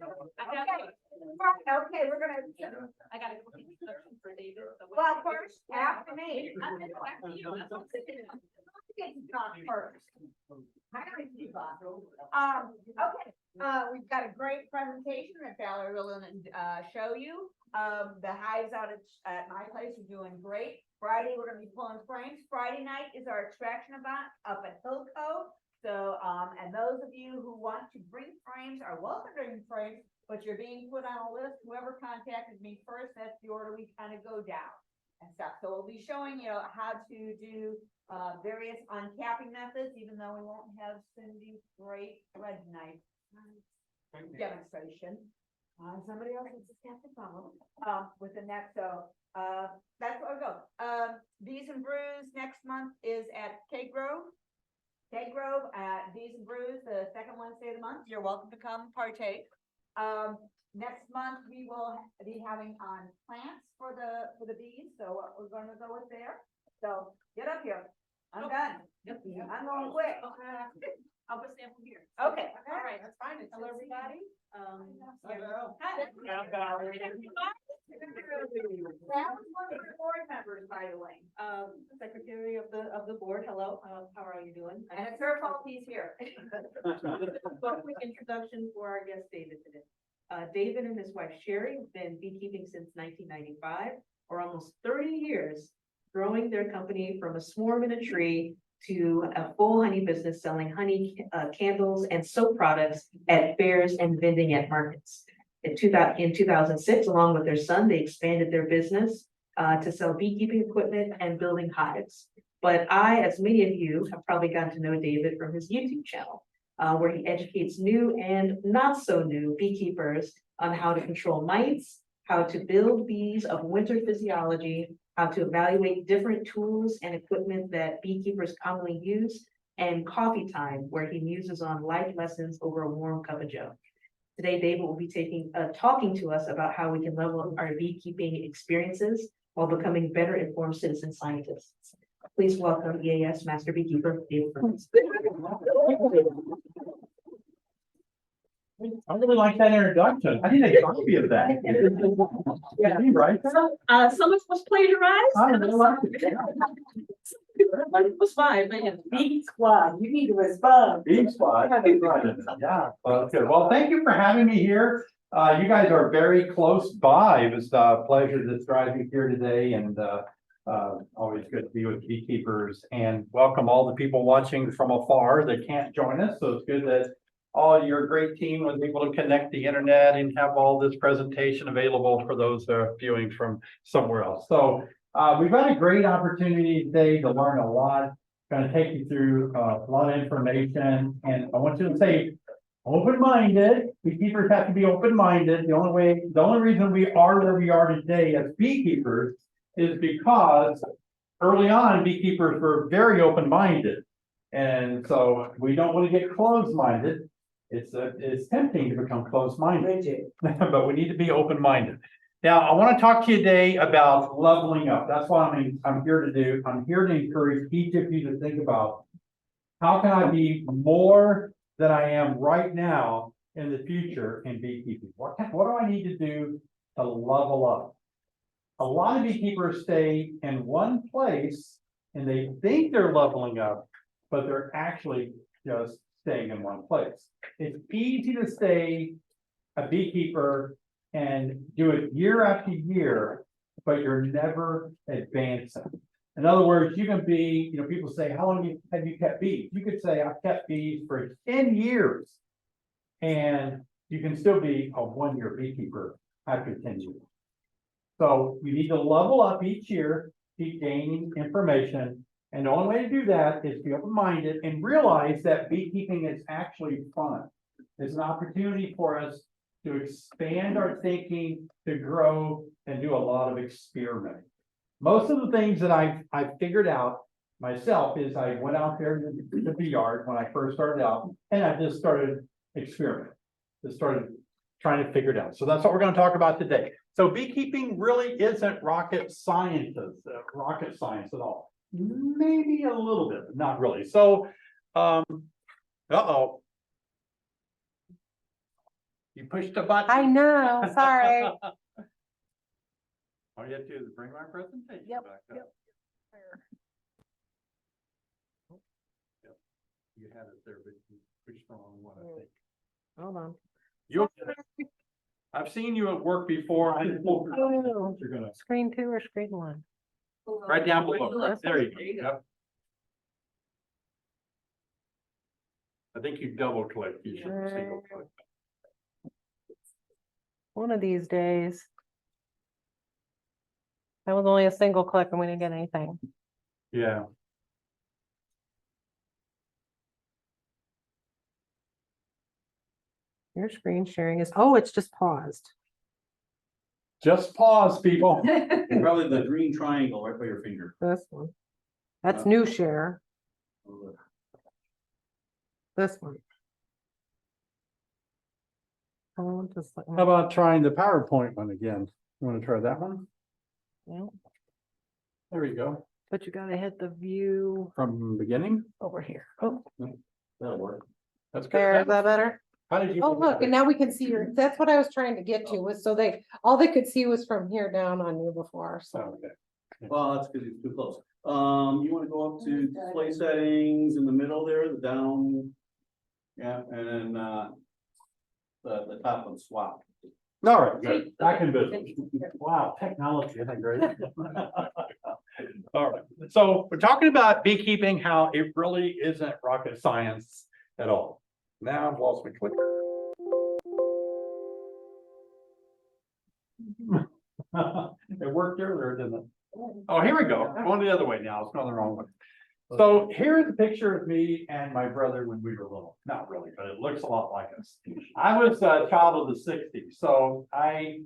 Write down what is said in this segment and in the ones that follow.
Okay, we're gonna. I got a quick introduction for David. So Well, first, after me. After you. Get to talk first. Okay, we've got a great presentation that Valerie will show you. The hives out at my place are doing great. Friday, we're gonna be pulling frames. Friday night is our extraction event up at Hill Cove. So, and those of you who want to bring frames are welcome to bring frames, but you're being put on a list. Whoever contacted me first, that's the order we kind of go down and stuff. So we'll be showing you how to do various uncapping methods, even though we won't have Cindy's great red knife demonstration. Somebody else has just got the phone with the next. So that's where we go. Bees and Brews next month is at K Grove. K Grove at Bees and Brews, the second Wednesday of the month. You're welcome to come partake. Next month we will be having on plants for the bees. So we're going to go with there. So get up here. I'm done. Yep. I'm going quick. I'll put sample here. Okay. All right. That's fine. Hello, everybody. That was one of your board members, by the way. Secretary of the board. Hello. How are you doing? And it's her fault he's here. So quick introduction for our guest David today. David and his wife Sherry have been beekeeping since 1995, or almost 30 years, growing their company from a swarm in a tree to a full honey business selling honey candles and soap products at fairs and vending at markets. In 2006, along with their son, they expanded their business to sell beekeeping equipment and building hives. But I, as many of you, have probably gotten to know David from his YouTube channel, where he educates new and not so new beekeepers on how to control mites, how to build bees of winter physiology, how to evaluate different tools and equipment that beekeepers commonly use, and coffee time, where he muses on life lessons over a warm cup of joe. Today, David will be talking to us about how we can level up our beekeeping experiences while becoming better informed citizen scientists. Please welcome EAS Master Beekeeper, David Burns. I really like that introduction. I need a copy of that. Yeah, you right? Some of it was plagiarized. I really like it. It was fine, but yeah. Bee squad, you need to respond. Being spot. Yeah, well, good. Well, thank you for having me here. You guys are very close by. It was a pleasure to drive you here today, and always good to be with beekeepers, and welcome all the people watching from afar that can't join us. So it's good that all your great team was able to connect the internet and have all this presentation available for those viewing from somewhere else. So we've got a great opportunity today to learn a lot. Going to take you through a lot of information, and I want you to say open-minded. Beekeepers have to be open-minded. The only reason we are where we are today as beekeepers is because early on beekeepers were very open-minded, and so we don't want to get closed-minded. It's tempting to become closed-minded, but we need to be open-minded. Now, I want to talk to you today about leveling up. That's what I'm here to do. I'm here to encourage each of you to think about how can I be more than I am right now in the future in beekeeping? What do I need to do to level up? A lot of beekeepers stay in one place and they think they're leveling up, but they're actually just staying in one place. It's easy to stay a beekeeper and do it year after year, but you're never advancing. In other words, you can be, people say, how long have you kept bees? You could say, I've kept bees for 10 years, and you can still be a one-year beekeeper after 10 years. So you need to level up each year, keep gaining information. And the only way to do that is be open-minded and realize that beekeeping is actually fun. It's an opportunity for us to expand our thinking, to grow, and do a lot of experimenting. Most of the things that I've figured out myself is I went out there to the bee yard when I first started out, and I just started experimenting. Just started trying to figure it out. So that's what we're going to talk about today. So beekeeping really isn't rocket science at all. Maybe a little bit, but not really. So, You pushed the button. I know, sorry. All you have to do is bring my presentation Yep, back up. yep. Yep. You had it there, but you pushed the wrong one, I think. Hold on. You'll get it. I've seen you at work before. I didn't know Oh. you're gonna, Screen 2 or screen 1? right down below. There you go. Yep. I think you double click. You should single click. One of these days. That was only a single click and we didn't get anything. Yeah. Your screen sharing is, oh, it's just paused. Just pause, people. Probably the green triangle right by your finger. This one. That's new share, this one. Oh, just like, How about trying the PowerPoint one again? You want to try that one? yeah, There we go. but you gotta hit the view From the beginning. over here. Oh, That'll work. That's good. there, is that better? How did you? Oh, look, and now we can see your, that's what I was trying to get to, was so all they could see was from here down on you before, so. Okay. Well, that's because it's too close. You wanna go up to display settings in the middle there, the down. Yeah, and then, the top one swap. All right, good. Back in business. Wow, technology, isn't that great? All right, so we're talking about beekeeping, how it really isn't rocket science at all. Now I've lost my clicker. It worked earlier, didn't it? Oh, here we go. Going the other way now. It's going the wrong way. So here's a picture of me and my brother when we were little. Not really, but it looks a lot like us. I was a child of the '60s, so I,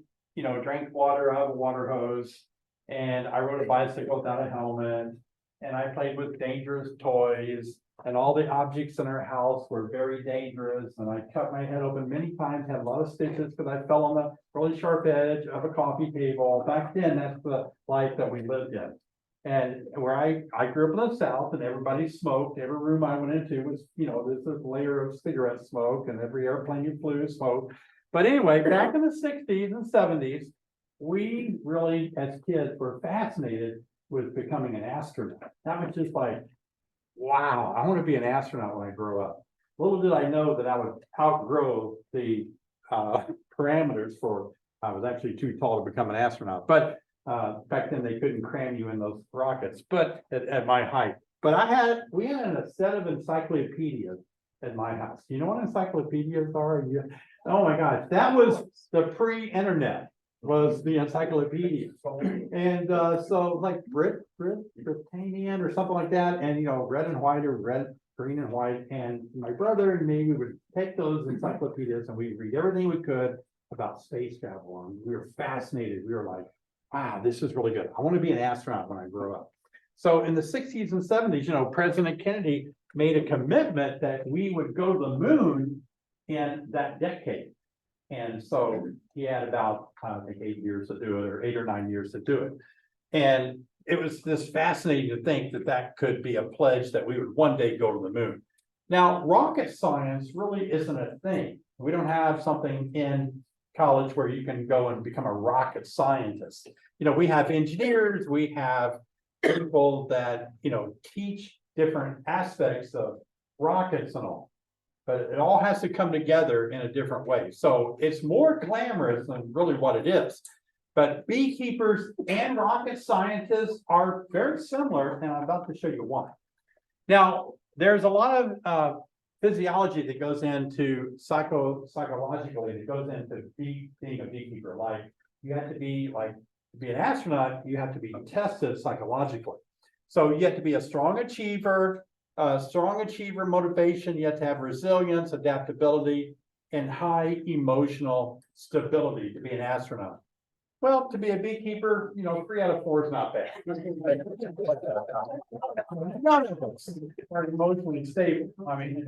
drank water out of a water hose, and I rode a bicycle without a helmet, and I played with dangerous toys, and all the objects in our house were very dangerous, and I cut my head open many times, had a lot of stitches because I fell on the really sharp edge of a coffee table. Back then, that's the life that we lived in. And where I grew up in the South, and everybody smoked. Every room I went into was, there's this layer of cigarette smoke, and every airplane you flew smoked. But anyway, back in the '60s and '70s, we really, as kids, were fascinated with becoming an astronaut. That was just like, wow, I want to be an astronaut when I grow up. Little did I know that I would outgrow the parameters for, I was actually too tall to become an astronaut, but back then they couldn't cram you in those rockets, but at my height. But we had a set of encyclopedias at my house. You know what encyclopedias are? Oh my gosh, that was the pre-internet, was the encyclopedia. And so like Britannian or something like that, and red and white or red, green and white. And my brother and me, we would take those encyclopedias and we'd read everything we could about space travel. And we were fascinated. We were like, wow, this is really good. I want to be an astronaut when I grow up. So in the '60s and '70s, President Kennedy made a commitment that we would go to the moon in that decade. And so he had about, I think, 8 years to do it, or 8 or 9 years to do it. And it was just fascinating to think that that could be a pledge that we would one day go to the moon. Now, rocket science really isn't a thing. We don't have something in college where you can go and become a rocket scientist. We have engineers, we have people that, teach different aspects of rockets and all. But it all has to come together in a different way. So it's more glamorous than really what it is. But beekeepers and rocket scientists are very similar, and I'm about to show you why. Now, there's a lot of physiology that goes into psychologically, that goes into being a beekeeper. Like, you have to be to be an astronaut, you have to be tested psychologically. So you have to be a strong achiever motivation. You have to have resilience, adaptability, and high emotional stability to be an astronaut. Well, to be a beekeeper, 3 out of 4 is not bad. None of us are emotionally stable. I mean,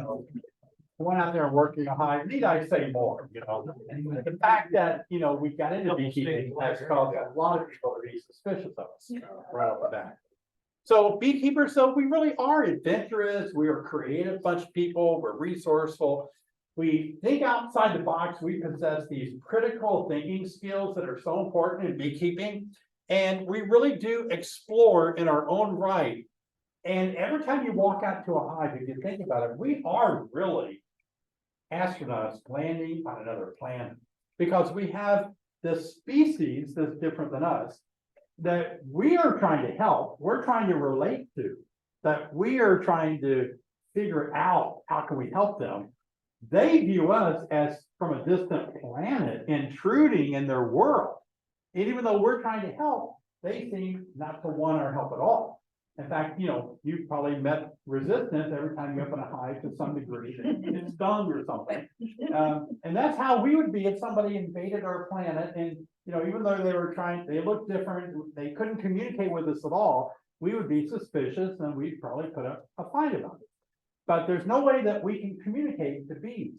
going out there and working a high, need I say more, The fact that, we got into beekeeping has caused a lot of people to be suspicious of us right off the bat. So beekeepers, we really are adventurous. We are a creative bunch of people. We're resourceful. we think outside the box, we possess these critical thinking skills that are so important in beekeeping. And we really do explore in our own right. And every time you walk out to a hive, if you think about it, we are really astronauts landing on another planet. Because we have this species that's different than us, that we are trying to help, we're trying to relate to, that we are trying to figure out how can we help them. They view us as from a distant planet intruding in their world. And even though we're trying to help, they seem not to want our help at all. In fact, you know, you've probably met resistance every time you open a hive to some degree, it's stung or something. And that's how we would be if somebody invaded our planet and, you know, even though they looked different, they couldn't communicate with us at all, we would be suspicious and we'd probably put a fight about it. But there's no way that we can communicate to bees.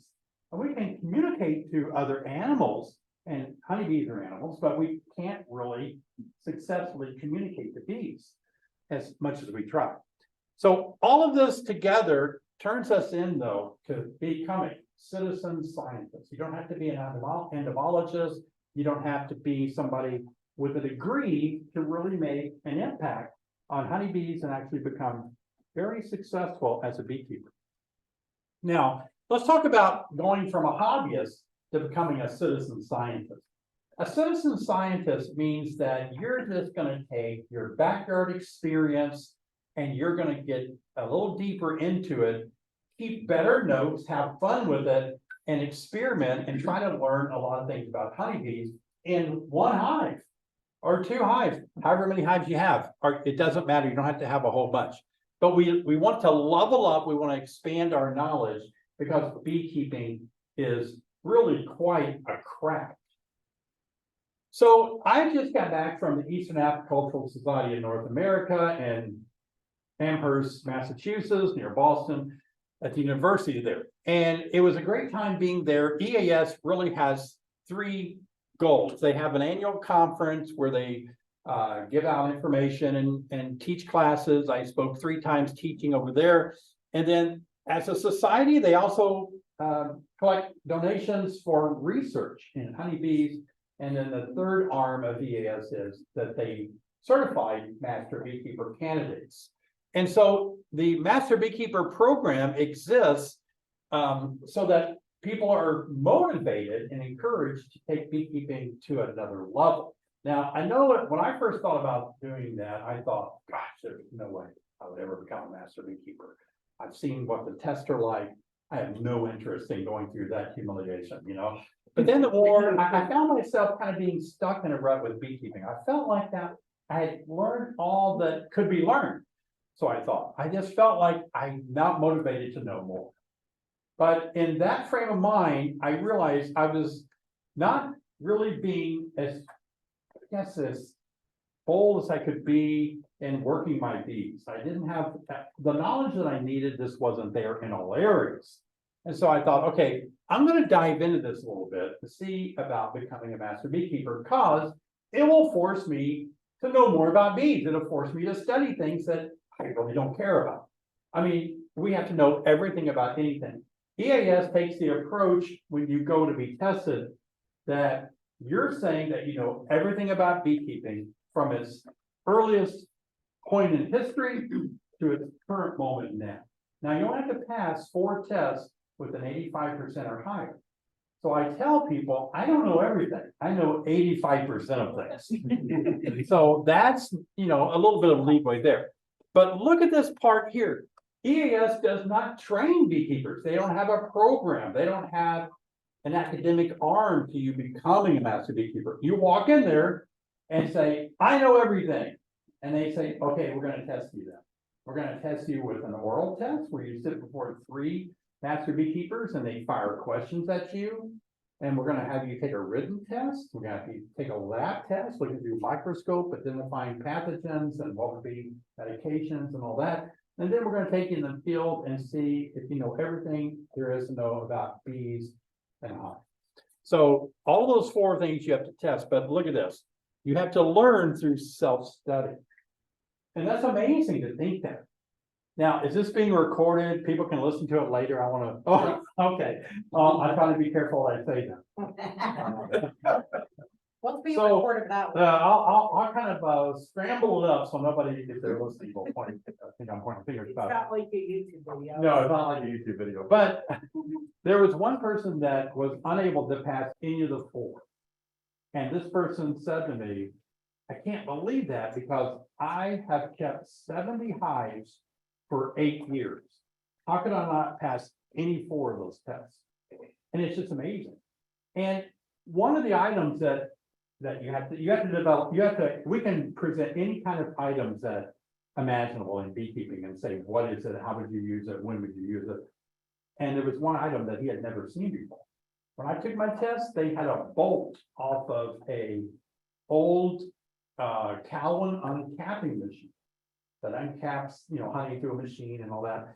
And we can communicate to other animals, and honeybees are animals, but we can't really successfully communicate to bees as much as we try. So all of this together turns us in, though, to becoming citizen scientists. You don't have to be an entomologist. You don't have to be somebody with a degree to really make an impact on honeybees and actually become very successful as a beekeeper. Now, let's talk about going from a hobbyist to becoming a citizen scientist. A citizen scientist means that you're just going to take your backyard experience and you're going to get a little deeper into it, keep better notes, have fun with it, and experiment and try to learn a lot of things about honeybees in one hive or two hives, however many hives you have. Or it doesn't matter, you don't have to have a whole bunch. But we want to level up, we want to expand our knowledge because beekeeping is really quite a craft. So I just got back from the Eastern Apicultural Society of North America in Amherst, Massachusetts, near Boston, at the university there. And it was a great time being there. EAS really has three goals. They have an annual conference where they give out information and teach classes. I spoke 3 times teaching over there. And then as a society, they also collect donations for research in honeybees. And then the third arm of EAS is that they certify master beekeeper candidates. And so the master beekeeper program exists so that people are motivated and encouraged to take beekeeping to another level. Now, I know that when I first thought about doing that, I thought, gosh, there's no way I would ever become a master beekeeper. I've seen what the tests are like. I have no interest in going through that humiliation, you know. But then the more I found myself kind of being stuck in a rut with beekeeping. I felt like that I had learned all that could be learned. So I thought, I just felt like I'm not motivated to know more. But in that frame of mind, I realized I was not really being as bold as I could be in working my bees. I didn't have the knowledge that I needed. This wasn't there in all areas. And so I thought, okay, I'm going to dive into this a little bit to see about becoming a master beekeeper because it will force me to know more about bees. It'll force me to study things that I really don't care about. I mean, we have to know everything about anything. EAS takes the approach when you go to be tested that you're saying that you know everything about beekeeping from its earliest point in history to its current moment now. Now, you don't have to pass 4 tests with an 85% or higher. So I tell people, I don't know everything. I know 85% of things. So that's, you know, a little bit of leeway there. But look at this part here. EAS does not train beekeepers. They don't have a program. They don't have an academic arm to you becoming a master beekeeper. You walk in there and say, I know everything. And they say, okay, we're going to test you then. We're going to test you with an oral test where you sit before 3 master beekeepers and they fire questions at you. And we're going to have you take a written test. We're going to have you take a lab test, looking through a microscope, identifying pathogens and what would be medications and all that. And then we're going to take you in the field and see if you know everything there is to know about bees and honey. So all those 4 things you have to test, but look at this. You have to learn through self-study. And that's amazing to think that. Now, is this being recorded? People can listen to it later. I wanna, oh, okay. I try to be careful what I say now. What's being So, recorded that way? I'll kind of, scramble it up so nobody, if they're listening, will point, I think I'm pointing fingers It's about it. not like your YouTube video. No, it's not like a YouTube video, but there was one person that was unable to pass any of the four. And this person said to me, I can't believe that because I have kept 70 hives for 8 years. How could I not pass any four of those tests? And it's just amazing. And one of the items that you have to develop, we can present any kind of items that imaginable in beekeeping and say, what is it? How would you use it? When would you use it? And there was one item that he had never seen before. When I took my test, they had a bolt off of a old Cowan uncapping machine that uncaps, honey through a machine and all that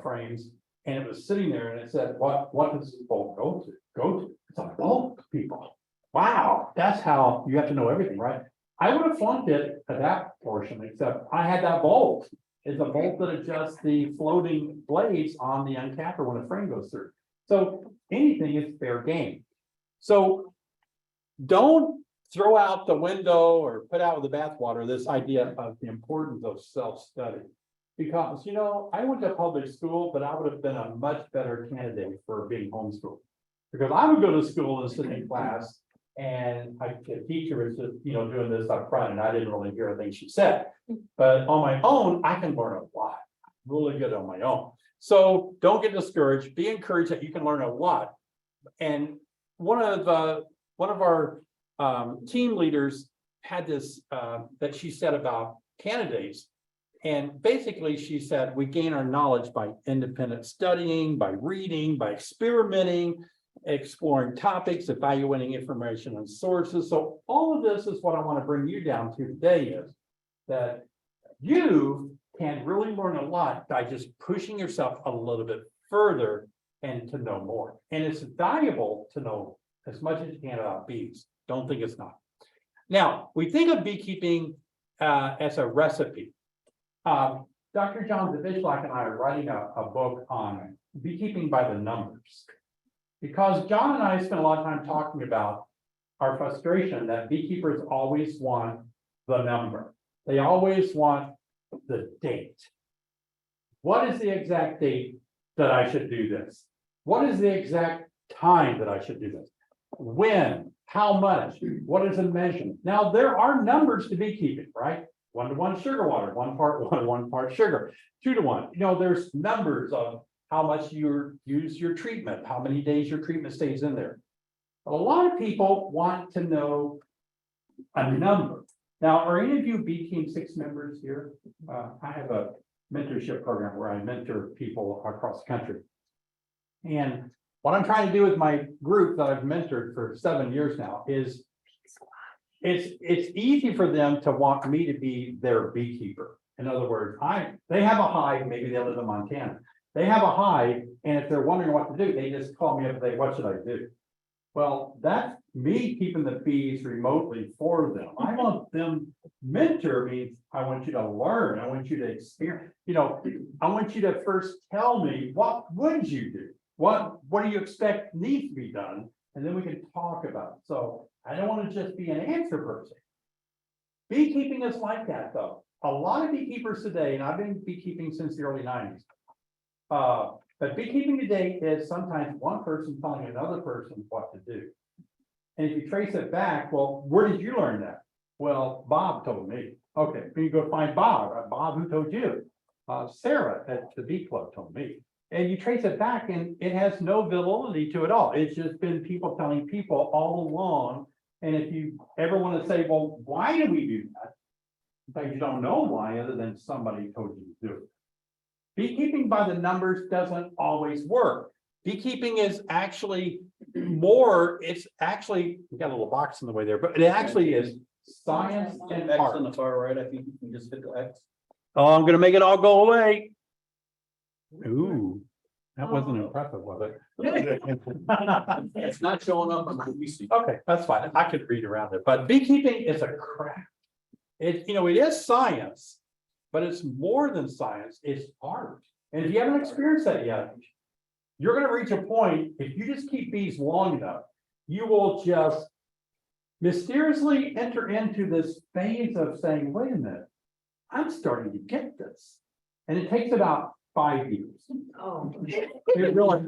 frames. And it was sitting there and it said, what does this bolt go to? It's a bolt, people. Wow, that's how you have to know everything, right? I would have flunked it at that portion, except I had that bolt. It's a bolt that adjusts the floating blades on the uncapper when a frame goes through. So anything is fair game. So don't throw out the window or put out with the bathwater this idea of the importance of self-study. Because, I went to public school, but I would have been a much better candidate for being homeschooled. Because I would go to school and sit in class and the teacher was just, doing this up front and I didn't really hear a thing she said. But on my own, I can learn a lot, really good on my own. So don't get discouraged, be encouraged that you can learn a lot. And one of our team leaders had this that she said about candidates. And basically she said, we gain our knowledge by independent studying, by reading, by experimenting, exploring topics, evaluating information and sources. So all of this is what I want to bring you down to today is that you can really learn a lot by just pushing yourself a little bit further and to know more. And it's valuable to know as much as you can about bees. Don't think it's not. Now, we think of beekeeping as a recipe. Dr. John Zavishlak and I are writing a book on beekeeping by the numbers. Because John and I spent a lot of time talking about our frustration that beekeepers always want the number. They always want the date. What is the exact date that I should do this? What is the exact time that I should do this? When? How much? What is it measured? Now, there are numbers to beekeeping, right? 1-to-1 sugar water, 1 part water, 1 part sugar, 2-to-1. There's numbers of how much you use your treatment, how many days your treatment stays in there. But a lot of people want to know a number. Now, are any of you Bee Team 6 members here? I have a mentorship program where I mentor people across the country. And what I'm trying to do with my group that I've mentored for 7 years now is it's easy for them to want me to be their beekeeper. In other words, they have a hive, maybe they live in Montana. They have a hive, and if they're wondering what to do, they just call me up and say, what should I do? Well, that's me keeping the bees remotely for them. I want them, mentor means I want you to learn. I want you to experience, I want you to first tell me, what would you do? What do you expect needs to be done? And then we can talk about it. So I don't want to just be an answer person. Beekeeping is like that though. A lot of beekeepers today, and I've been beekeeping since the early 90s. But beekeeping today is sometimes one person telling another person what to do. And if you trace it back, well, where did you learn that? Well, Bob told me. Okay, then you go find Bob. Bob, who told you? Sarah at the Bee Club told me. And you trace it back and it has no validity to it all. It's just been people telling people all along. And if you ever want to say, well, why do we do that? But you don't know why other than somebody told you to do it. Beekeeping by the numbers doesn't always work. Beekeeping is actually it's actually, we got a little box in the way there, but it actually is science and X art. on the far right, I think you can just hit the X. Oh, I'm gonna make it all go away. Ooh, that wasn't impressive, was it? It's not showing up on what we see. Okay, that's fine. I could read around it, but beekeeping is a craft. It is science, but it's more than science, it's art. And if you haven't experienced that yet, you're gonna reach a point, if you just keep bees long enough, you will just mysteriously enter into this phase of saying, wait a minute, I'm starting to get this. And it takes about 5 years. Oh. It really-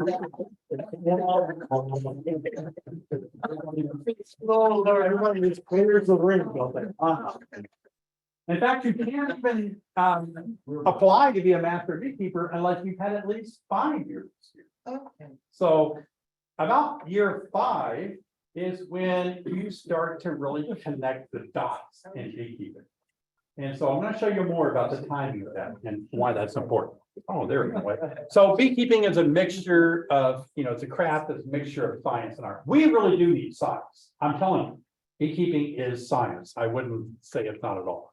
In fact, you can't even apply to be a master beekeeper unless you've had at least 5 years. Okay. So about year 5 is when you start to really connect the dots in beekeeping. And so I'm gonna show you more about the timing of that and why that's important. Oh, there we go. So beekeeping is a mixture of, it's a craft that's a mixture of science and art. We really do need science. I'm telling you, beekeeping is science. I wouldn't say it's not at all.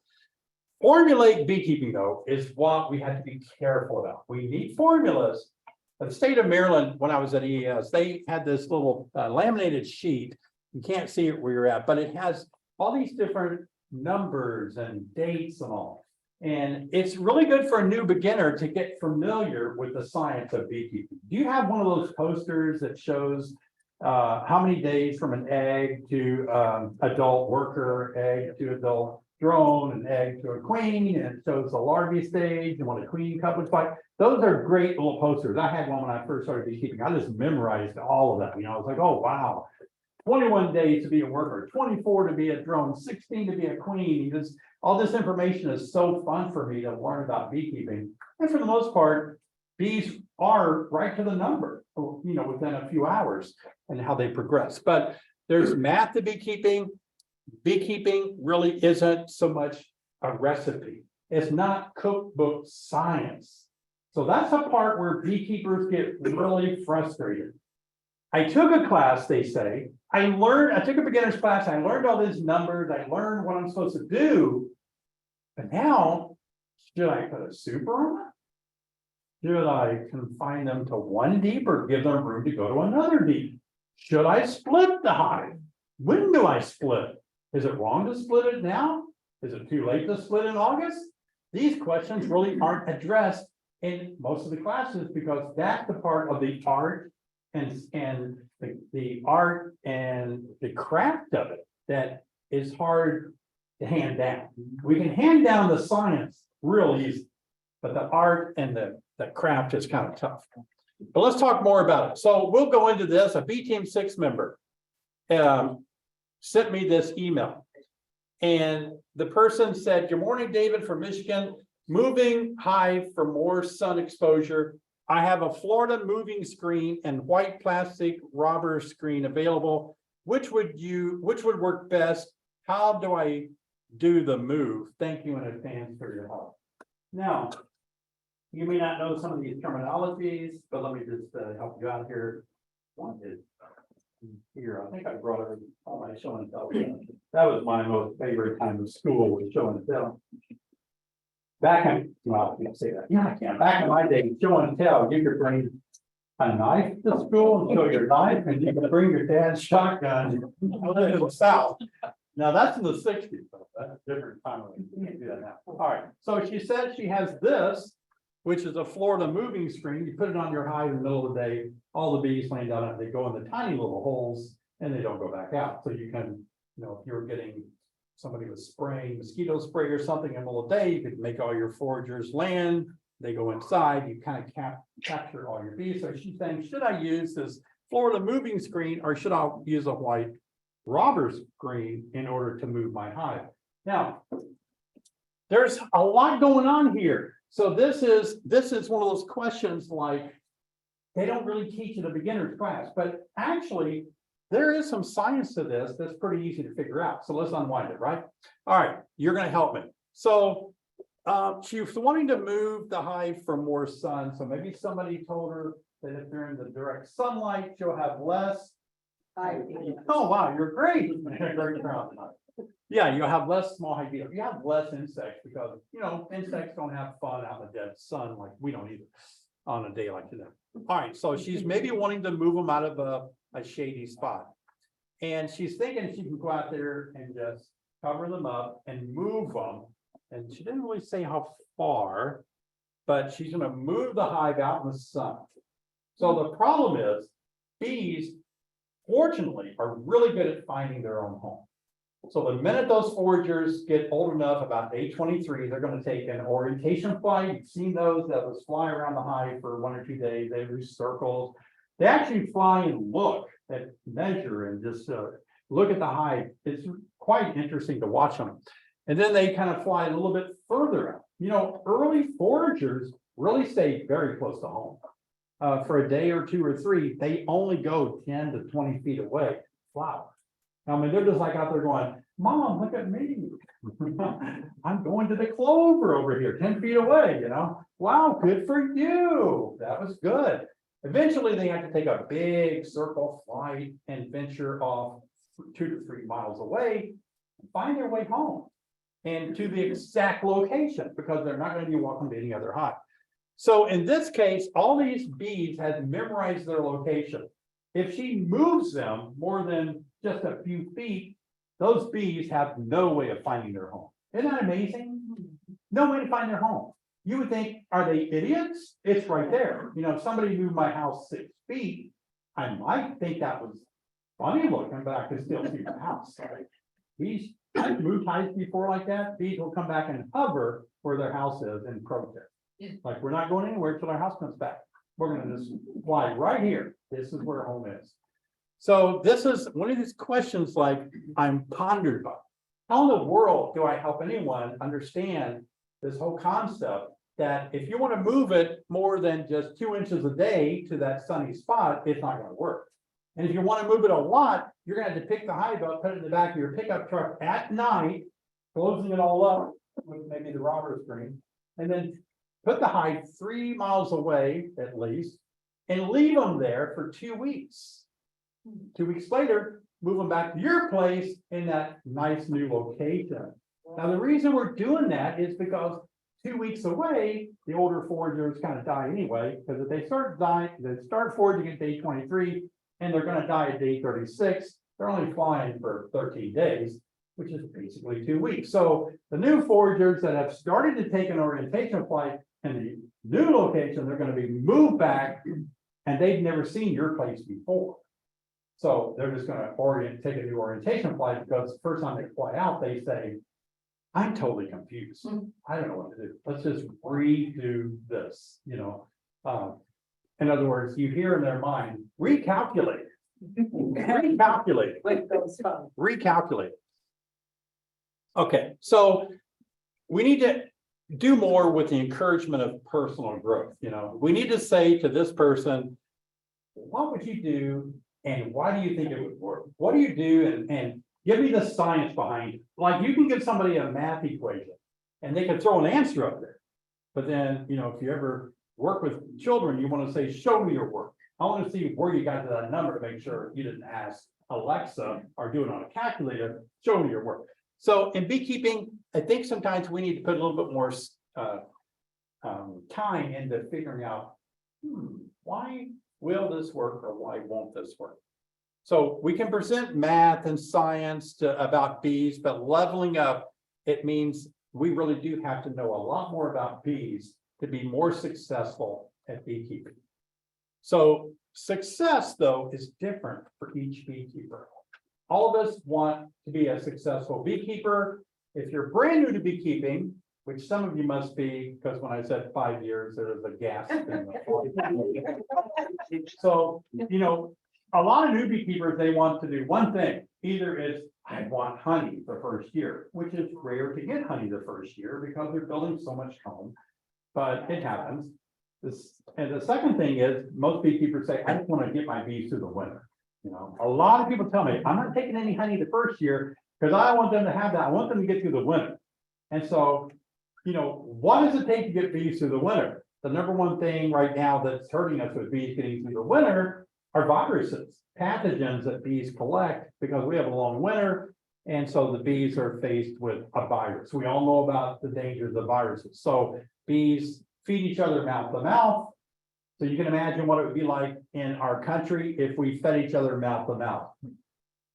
Formulaic beekeeping, though, is what we have to be careful about. We need formulas. The state of Maryland, when I was at EAS, they had this little laminated sheet. You can't see it where you're at, but it has all these different numbers and dates and all. And it's really good for a new beginner to get familiar with the science of beekeeping. Do you have one of those posters that shows how many days from an egg to adult worker, egg to adult drone, an egg to a queen, and it shows the larvae stage and what a queen cup looks like? Those are great little posters. I had one when I first started beekeeping. I just memorized all of that. I was like, oh, wow. 21 days to be a worker, 24 to be a drone, 16 to be a queen. All this information is so fun for me to learn about beekeeping. And for the most part, bees are right to the number, within a few hours and how they progress. But there's math to beekeeping. Beekeeping really isn't so much a recipe. It's not cookbook science. So that's the part where beekeepers get really frustrated. I took a class, they say. I took a beginner's class. I learned all these numbers. I learned what I'm supposed to do. But now, should I put a super on it? Should I confine them to one deep or give them room to go to another deep? Should I split the hive? When do I split? Is it wrong to split it now? Is it too late to split in August? These questions really aren't addressed in most of the classes because that's the part of the art and the art and the craft of it that is hard to hand down. We can hand down the science real easy, but the art and the craft is kind of tough. But let's talk more about it. So we'll go into this. A B Team 6 member sent me this email. And the person said, good morning, David from Michigan. Moving hive for more sun exposure. I have a Florida moving screen and white plastic robber screen available. Which would work best? How do I do the move? Thank you in advance for your help. Now, you may not know some of these terminologies, but let me just help you out here. One is here. I think I brought all my show and tell. That was my most favorite time of school, was show and tell. Back in, well, I can't say that. Yeah, I can. Back in my day, show and tell, you could bring a knife to school and show your knife, and you could bring your dad's shotgun. I live in the South. Now that's in the 60s, though. That's a different time. You can't do that now. All right. So she said she has this, which is a Florida moving screen. You put it on your hive in the middle of the day. All the bees land on it. They go in the tiny little holes and they don't go back out. So you can, if you're getting somebody was spraying mosquito spray or something in the middle of the day, you could make all your foragers land. They go inside. You kind of capture all your bees. So she's saying, should I use this Florida moving screen or should I use a white robber screen in order to move my hive? Now, there's a lot going on here. So this is one of those questions like they don't really teach in a beginner's class, but actually there is some science to this that's pretty easy to figure out. So let's unwind it, right? All right, you're going to help me. So she's wanting to move the hive for more sun. So maybe somebody told her that if they're in the direct sunlight, she'll have less. Oh, wow, you're great. Yeah, you'll have less small hive beetles. You have less insects because, insects don't have fun out in the dead sun like we don't either on a day like today. All right, so she's maybe wanting to move them out of a shady spot. And she's thinking she can go out there and just cover them up and move them and she didn't really say how far, but she's gonna move the hive out in the sun. So the problem is, bees, fortunately, are really good at finding their own home. So the minute those foragers get old enough, about day 23, they're gonna take an orientation flight. You've seen those that was fly around the hive for 1 or 2 days, they do circles. They actually fly and look at, measure and just look at the hive. It's quite interesting to watch them. And then they kind of fly a little bit further out. You know, early foragers really stay very close to home. For a day or 2 or 3, they only go 10 to 20 feet away, flower. I mean, they're just like out there going, Mom, look at me. I'm going to the clover over here, 10 feet away, you know? Wow, good for you. That was good. Eventually, they have to take a big circle flight and venture off 2 to 3 miles away, and find their way home and to the exact location, because they're not going to be welcome to any other hive. So in this case, all these bees had memorized their location. If she moves them more than just a few feet, those bees have no way of finding their home. Isn't that amazing? No way to find their home. You would think, are they idiots? It's right there. You know, if somebody moved my house 6 feet, I might think that was funny looking, but I could still see the house. Right? Bees, I've moved hives before like that. Bees will come back and hover where their house is and protest. Like, we're not going anywhere till our house comes back. We're gonna just fly right here. This is where home is. So this is one of these questions like I'm pondered about. How in the world do I help anyone understand this whole concept that if you want to move it more than just 2 inches a day to that sunny spot, it's not going to work. And if you want to move it a lot, you're going to have to pick the hive up, put it in the back of your pickup truck at night, closing it all up with maybe the robber screen, and then put the hive 3 miles away at least, and leave them there for 2 weeks. 2 weeks later, move them back to your place in that nice new location. Now, the reason we're doing that is because 2 weeks away, the older foragers kind of die anyway, because if they start dying, they start foraging at day 23, and they're going to die at day 36, they're only flying for 13 days, which is basically 2 weeks. So the new foragers that have started to take an orientation flight in the new location, they're going to be moved back, and they've never seen your place before. So they're just going to take a new orientation flight, because the first time they fly out, they say, I'm totally confused. I don't know what to do. Let's just redo this, you know. In other words, you hear in their mind, recalculate. Recalculate. Recalculate. Okay, so we need to do more with the encouragement of personal growth. You know, we need to say to this person, what would you do? And why do you think it would work? What do you do? And give me the science behind it. Like, you can give somebody a math equation and they can throw an answer up there. But then, you know, if you ever work with children, you want to say, show me your work. I want to see where you got to that number to make sure you didn't ask Alexa or do it on a calculator. Show me your work. So in beekeeping, I think sometimes we need to put a little bit more time into figuring out, why will this work or why won't this work? So we can present math and science about bees, but leveling up, it means we really do have to know a lot more about bees to be more successful at beekeeping. So success, though, is different for each beekeeper. All of us want to be a successful beekeeper. If you're brand new to beekeeping, which some of you must be, because when I said 5 years, there was a gasp. So, you know, a lot of new beekeepers, they want to do one thing. Either it's, I want honey the first year, which is rare to get honey the first year because they're building so much comb, but it happens. And the second thing is, most beekeepers say, I just want to get my bees through the winter. You know, a lot of people tell me, I'm not taking any honey the first year because I don't want them to have that. I want them to get through the winter. And so, you know, what does it take to get bees through the winter? The number one thing right now that's hurting us with bees getting through the winter are viruses, pathogens that bees collect because we have a long winter. And so the bees are faced with a virus. We all know about the dangers of viruses. So bees feed each other mouth to mouth. So you can imagine what it would be like in our country if we fed each other mouth to mouth.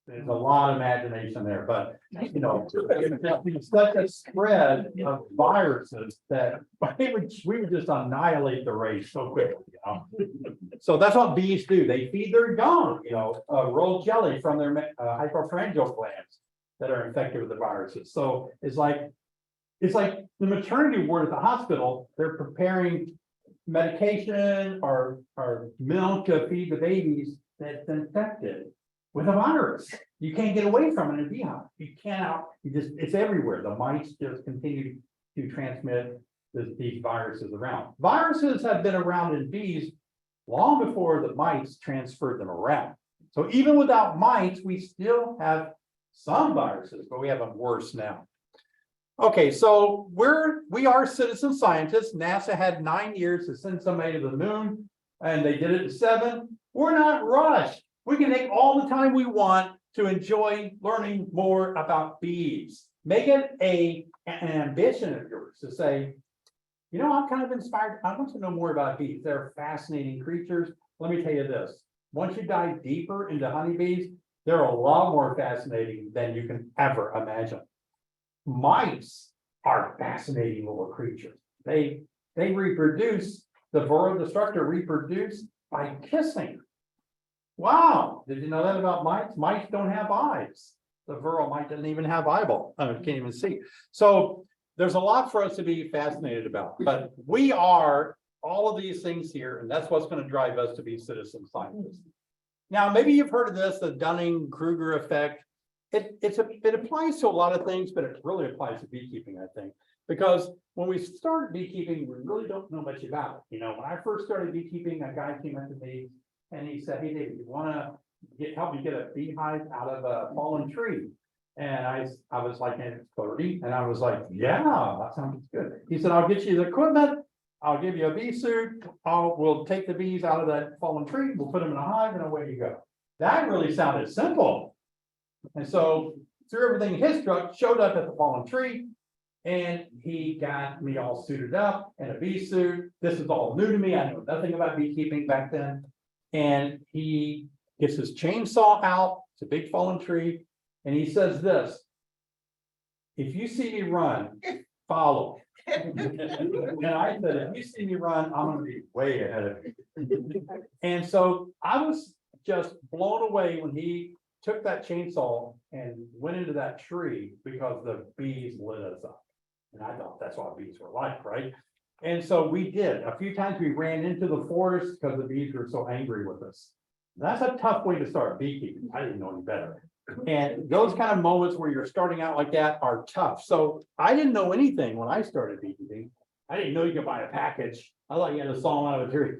There's a lot of imagination there, but, you know, it's such a spread of viruses that we would just annihilate the race so quickly, you know? So that's what bees do. They feed their young, you know, rolled jelly from their hypopharyngeal glands that are infected with the viruses. So it's like the maternity ward at the hospital. They're preparing medication or milk to feed the babies that's infected with a virus. You can't get away from it in a beehive. You cannot, it's everywhere. The mice just continue to transmit these viruses around. Viruses have been around in bees long before the mice transferred them around. So even without mice, we still have some viruses, but we have them worse now. Okay, so we are citizen scientists. NASA had 9 years to send somebody to the moon, and they did it in 7. We're not rushed. We can take all the time we want to enjoy learning more about bees. Make it an ambition of yours to say, you know, I'm kind of inspired. I want to know more about bees. They're fascinating creatures. Let me tell you this. Once you dive deeper into honeybees, they're a lot more fascinating than you can ever imagine. Mice are fascinating little creatures. They reproduce, the Varroa destructor reproduce by kissing. Wow, did you know that about mice? Mice don't have eyes. The Varroa mite doesn't even have eyeball. Can't even see. So there's a lot for us to be fascinated about, but we are all of these things here, and that's what's going to drive us to be citizen scientists. Now, maybe you've heard of this, the Dunning-Kruger effect. It applies to a lot of things, but it really applies to beekeeping, I think, because when we started beekeeping, we really don't know much about it. You know, when I first started beekeeping, a guy came up to me and he said, "Hey, David, you want to help me get a beehive out of a fallen tree?" And I was like, "It's 30," and I was like, "Yeah, that sounds good." He said, "I'll get you the equipment. I'll give you a bee suit. We'll take the bees out of that fallen tree. We'll put them in a hive, and away you go." That really sounded simple. And so threw everything in his truck, showed up at the fallen tree, and he got me all suited up in a bee suit. This is all new to me. I knew nothing about beekeeping back then. And he gets his chainsaw out. It's a big fallen tree. And he says this: "If you see me run, follow." And I said, "If you see me run, I'm going to be way ahead of you." And so I was just blown away when he took that chainsaw and went into that tree, because the bees lit us up. And I thought that's what bees were like, right? And so we did. A few times we ran into the forest because the bees were so angry with us. That's a tough way to start beekeeping. I didn't know any better. And those kind of moments where you're starting out like that are tough. So I didn't know anything when I started beekeeping. I didn't know you could buy a package. I thought you had to saw them out of a tree.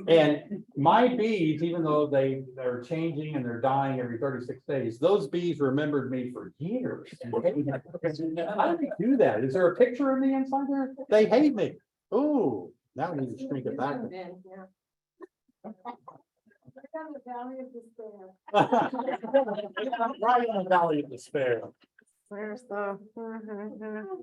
And my bees, even though they're changing and they're dying every 36 days, those bees remembered me for years. How do they do that? Is there a picture of me inside there? They hate me. Ooh, now we need to shrink it back. Right in the valley of despair. Where's the?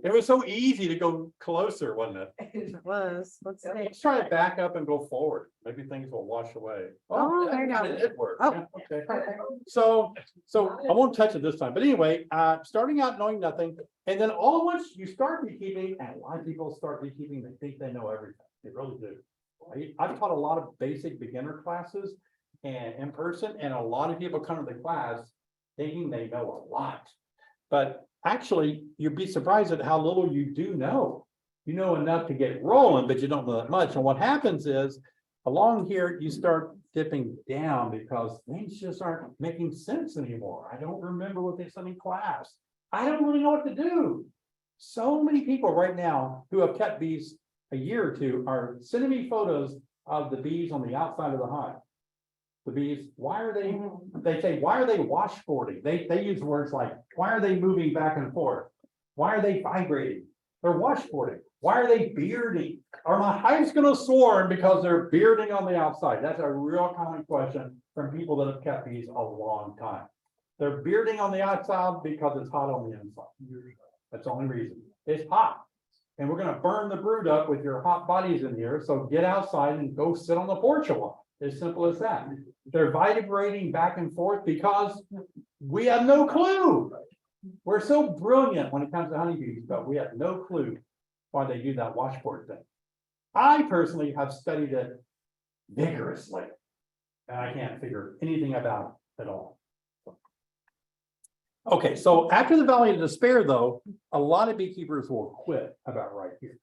It was so easy to go closer, wasn't it? It was, let's see. Let's try to back up and go forward. Maybe things will wash away. Oh, there you go. It did work. Oh, Yeah, okay. perfect. So I won't touch it this time, but anyway, starting out knowing nothing, and then all at once you start beekeeping, and a lot of people start beekeeping, they think they know everything. They really do. I've taught a lot of basic beginner classes and in person, and a lot of people come to the class thinking they know a lot. But actually, you'd be surprised at how little you do know. You know enough to get rolling, but you don't know that much. And what happens is, along here, you start dipping down because things just aren't making sense anymore. I don't remember what they said in class. I don't really know what to do. So many people right now who have kept bees a year or two are sending me photos of the bees on the outside of the hive. The bees, why are they say, why are they washboarding? They use words like, why are they moving back and forth? Why are they vibrating? They're washboarding. Why are they bearding? Are my hives going to swarm because they're bearding on the outside? That's a real common question from people that have kept bees a long time. They're bearding on the outside because it's hot on the inside. That's the only reason. It's hot. And we're going to burn the brood up with your hot bodies in here. So get outside and go sit on the porch a while. As simple as that. They're vibrating back and forth because we have no clue. We're so brilliant when it comes to honeybees, but we have no clue why they do that washboard thing. I personally have studied it vigorously, and I can't figure anything about it at all. Okay, so after the Valley of Despair, though, a lot of beekeepers will quit about right here.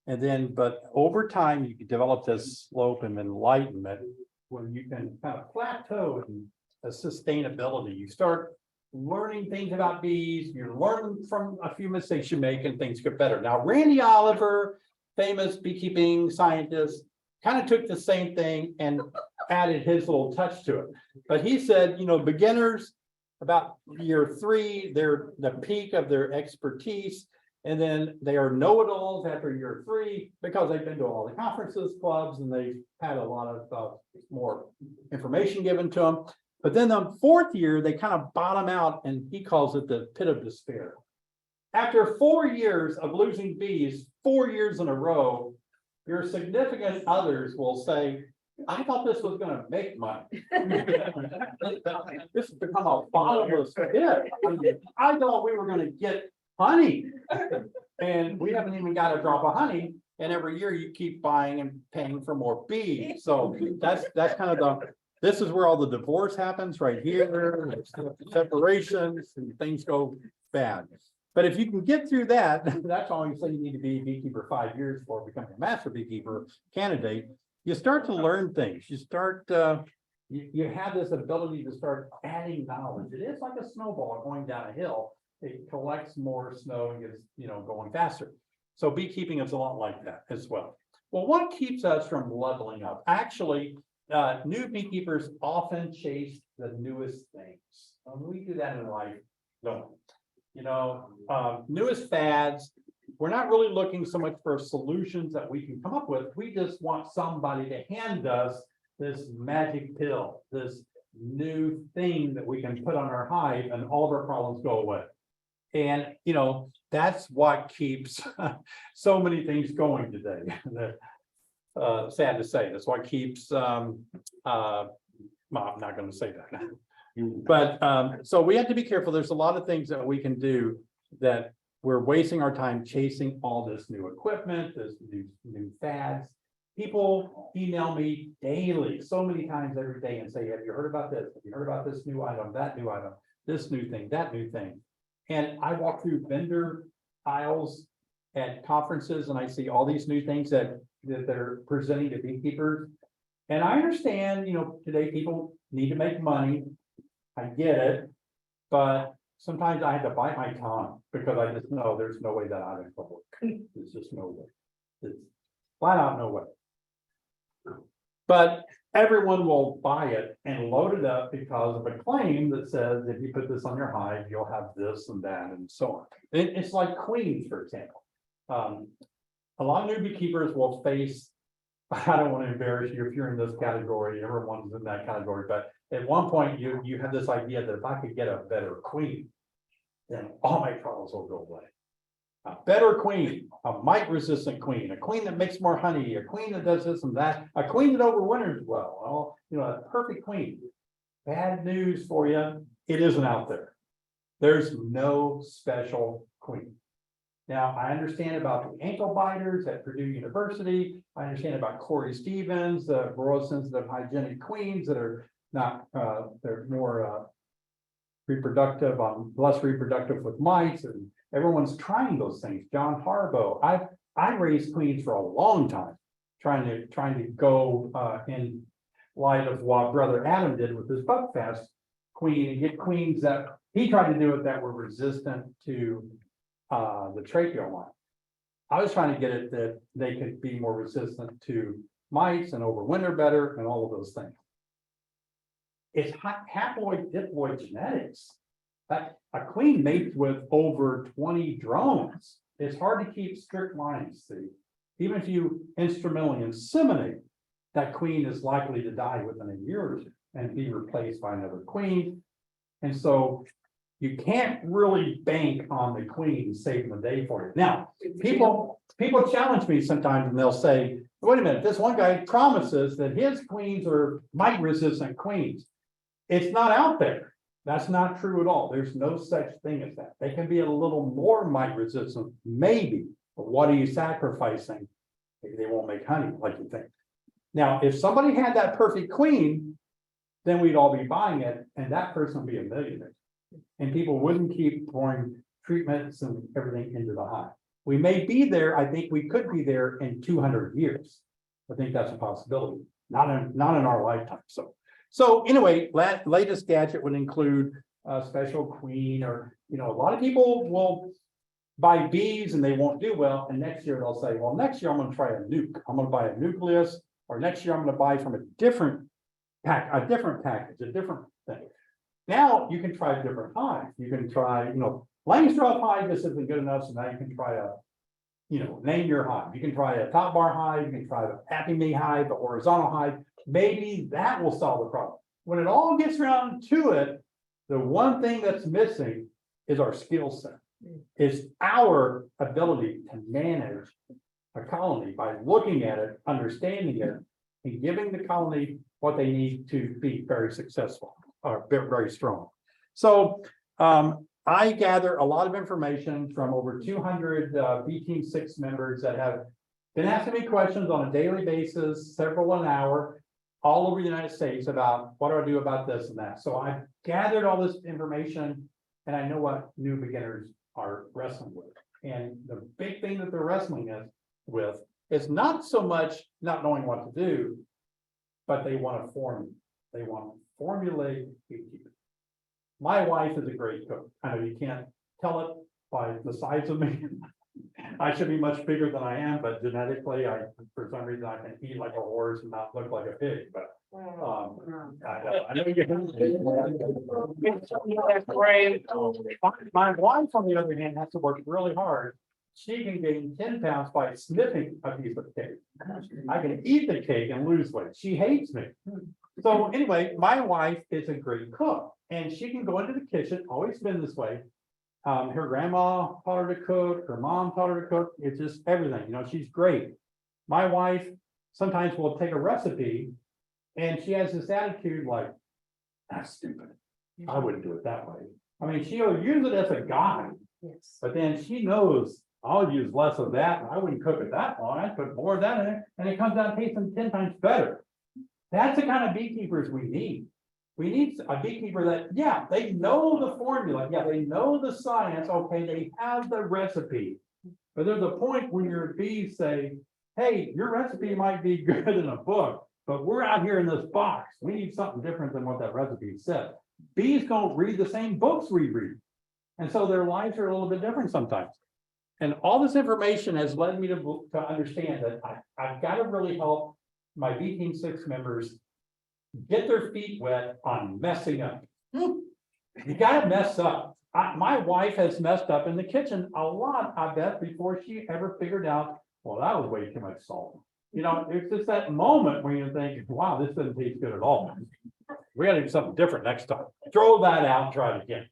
And then, but over time, you can develop this slope and enlightenment where you can kind of plateau in a sustainability. You start learning things about bees, you're learning from a few mistakes you make and things get better. Now, Randy Oliver, famous beekeeping scientist, kind of took the same thing and added his little touch to it. But he said, you know, beginners, about year 3, they're the peak of their expertise. And then they are know-it-alls after year 3 because they've been to all the conferences, clubs, and they've had a lot of more information given to them. But then the 4th year, they kind of bottom out, and he calls it the pit of despair. After 4 years of losing bees, 4 years in a row, your significant others will say, I thought this was gonna make money. This has become a bottomless pit. I thought we were gonna get honey. And we haven't even got a drop of honey. And every year you keep buying and paying for more bees. So that's kind of this is where all the divorce happens right here, separations and things go bad. But if you can get through that, that's all you say you need to be a beekeeper 5 years for becoming a master beekeeper candidate. You start to learn things. You start, you have this ability to start adding knowledge. It is like a snowball going down a hill. It collects more snow and gets, you know, going faster. So beekeeping is a lot like that as well. Well, what keeps us from leveling up? Actually, new beekeepers often chase the newest things. We do that in life, don't we? You know, newest fads. We're not really looking so much for solutions that we can come up with. We just want somebody to hand us this magic pill, this new thing that we can put on our hive and all of our problems go away. And, you know, that's what keeps so many things going today. Sad to say, that's what keeps, well, I'm not going to say that. But so we have to be careful. There's a lot of things that we can do that we're wasting our time chasing all this new equipment, this new fads. People email me daily, so many times every day and say, have you heard about this? Have you heard about this new item, that new item, this new thing, that new thing? And I walk through vendor aisles at conferences and I see all these new things that they're presenting to beekeepers. And I understand, you know, today people need to make money. I get it, but sometimes I have to bite my tongue because I just know there's no way that item will work. There's just no way. It's flat out no way. But everyone will buy it and load it up because of a claim that says if you put this on your hive, you'll have this and that and so on. It's like queens, for example. A lot of new beekeepers will face, I don't want to embarrass you if you're in this category, everyone's in that category, but at one point you have this idea that if I could get a better queen, then all my problems will go away. A better queen, a mite resistant queen, a queen that makes more honey, a queen that does this and that, a queen that overwinters well, you know, a perfect queen. Bad news for you, it isn't out there. There's no special queen. Now, I understand about the ankle biters at Purdue University. I understand about Corey Stevens, the rural-sensitive hygienic queens that are not, they're more reproductive, less reproductive with mites, and everyone's trying those things. John Harbaugh, I raised queens for a long time, trying to go in light of what Brother Adam did with his Buckfast queen and get queens that he tried to do it that were resistant to the tracheal mite. I was trying to get it that they could be more resistant to mites and overwinter better and all of those things. It's haploid diploid genetics. A queen mates with over 20 drones. It's hard to keep strict lines, see. Even if you instrumentally inseminate, that queen is likely to die within a year or two and be replaced by another queen. And so you can't really bank on the queen saving the day for you. Now, people challenge me sometimes and they'll say, wait a minute, this one guy promises that his queens are mite resistant queens. It's not out there. That's not true at all. There's no such thing as that. They can be a little more mite resistant, maybe, but what are you sacrificing? Maybe they won't make honey like you think. Now, if somebody had that perfect queen, then we'd all be buying it, and that person would be a millionaire. And people wouldn't keep pouring treatments and everything into the hive. We may be there, I think we could be there in 200 years. I think that's a possibility, not in our lifetime, So anyway, latest gadget would include a special queen, or, a lot of people will buy bees and they won't do well, and next year they'll say, well, next year I'm gonna try a nuke, I'm gonna buy a nucleus, or next year I'm gonna buy from a different package, a different thing. Now you can try a different hive. You can try, Langstroth hive, this isn't good enough, so now you can try a, name your hive. You can try a top bar hive, you can try the happy me hive, the horizontal hive. Maybe that will solve the problem. When it all gets around to it, the one thing that's missing is our skill set. It's our ability to manage a colony by looking at it, understanding it, and giving the colony what they need to be very successful or very strong. So I gather a lot of information from over 200 B Team 6 members that have been asking me questions on a daily basis, several an hour, all over the United States about what do I do about this and that. So I've gathered all this information, and I know what new beginners are wrestling with. And the big thing that they're wrestling with is not so much not knowing what to do, but they want to formulate beekeeping. My wife is a great cook. I know you can't tell it by the size of me. I should be much bigger than I am, but genetically, for some reason, I can eat like a horse and not look like a pig, but. I know my wife, on the other hand, has to work really hard. She can gain 10 pounds by sniffing a piece of cake. I can eat the cake and lose weight. She hates me. So anyway, my wife is a great cook, and she can go into the kitchen, always been this way. Her grandma taught her to cook, her mom taught her to cook. It's just everything, she's great. My wife sometimes will take a recipe and she has this attitude like, that's stupid. I wouldn't do it that way. I mean, she'll use it as a guide, but then she knows I'll use less of that. And I wouldn't cook it that long. I'd put more of that in it, and it comes out tasting 10 times better. That's the kind of beekeepers we need. We need a beekeeper that, yeah, they know the formula. Yeah, they know the science. Okay, they have the recipe. But there's a point when your bees say, hey, your recipe might be good in a book, but we're out here in this box. We need something different than what that recipe said. Bees don't read the same books we read. And so their lives are a little bit different sometimes. And all this information has led me to understand that I've got to really help my B Team 6 members get their feet wet on messing up. You gotta mess up. My wife has messed up in the kitchen a lot, I bet, before she ever figured out, well, that was way too much salt. It's just that moment when you think, wow, this doesn't taste good at all. We gotta do something different next time. Throw that out and try it again.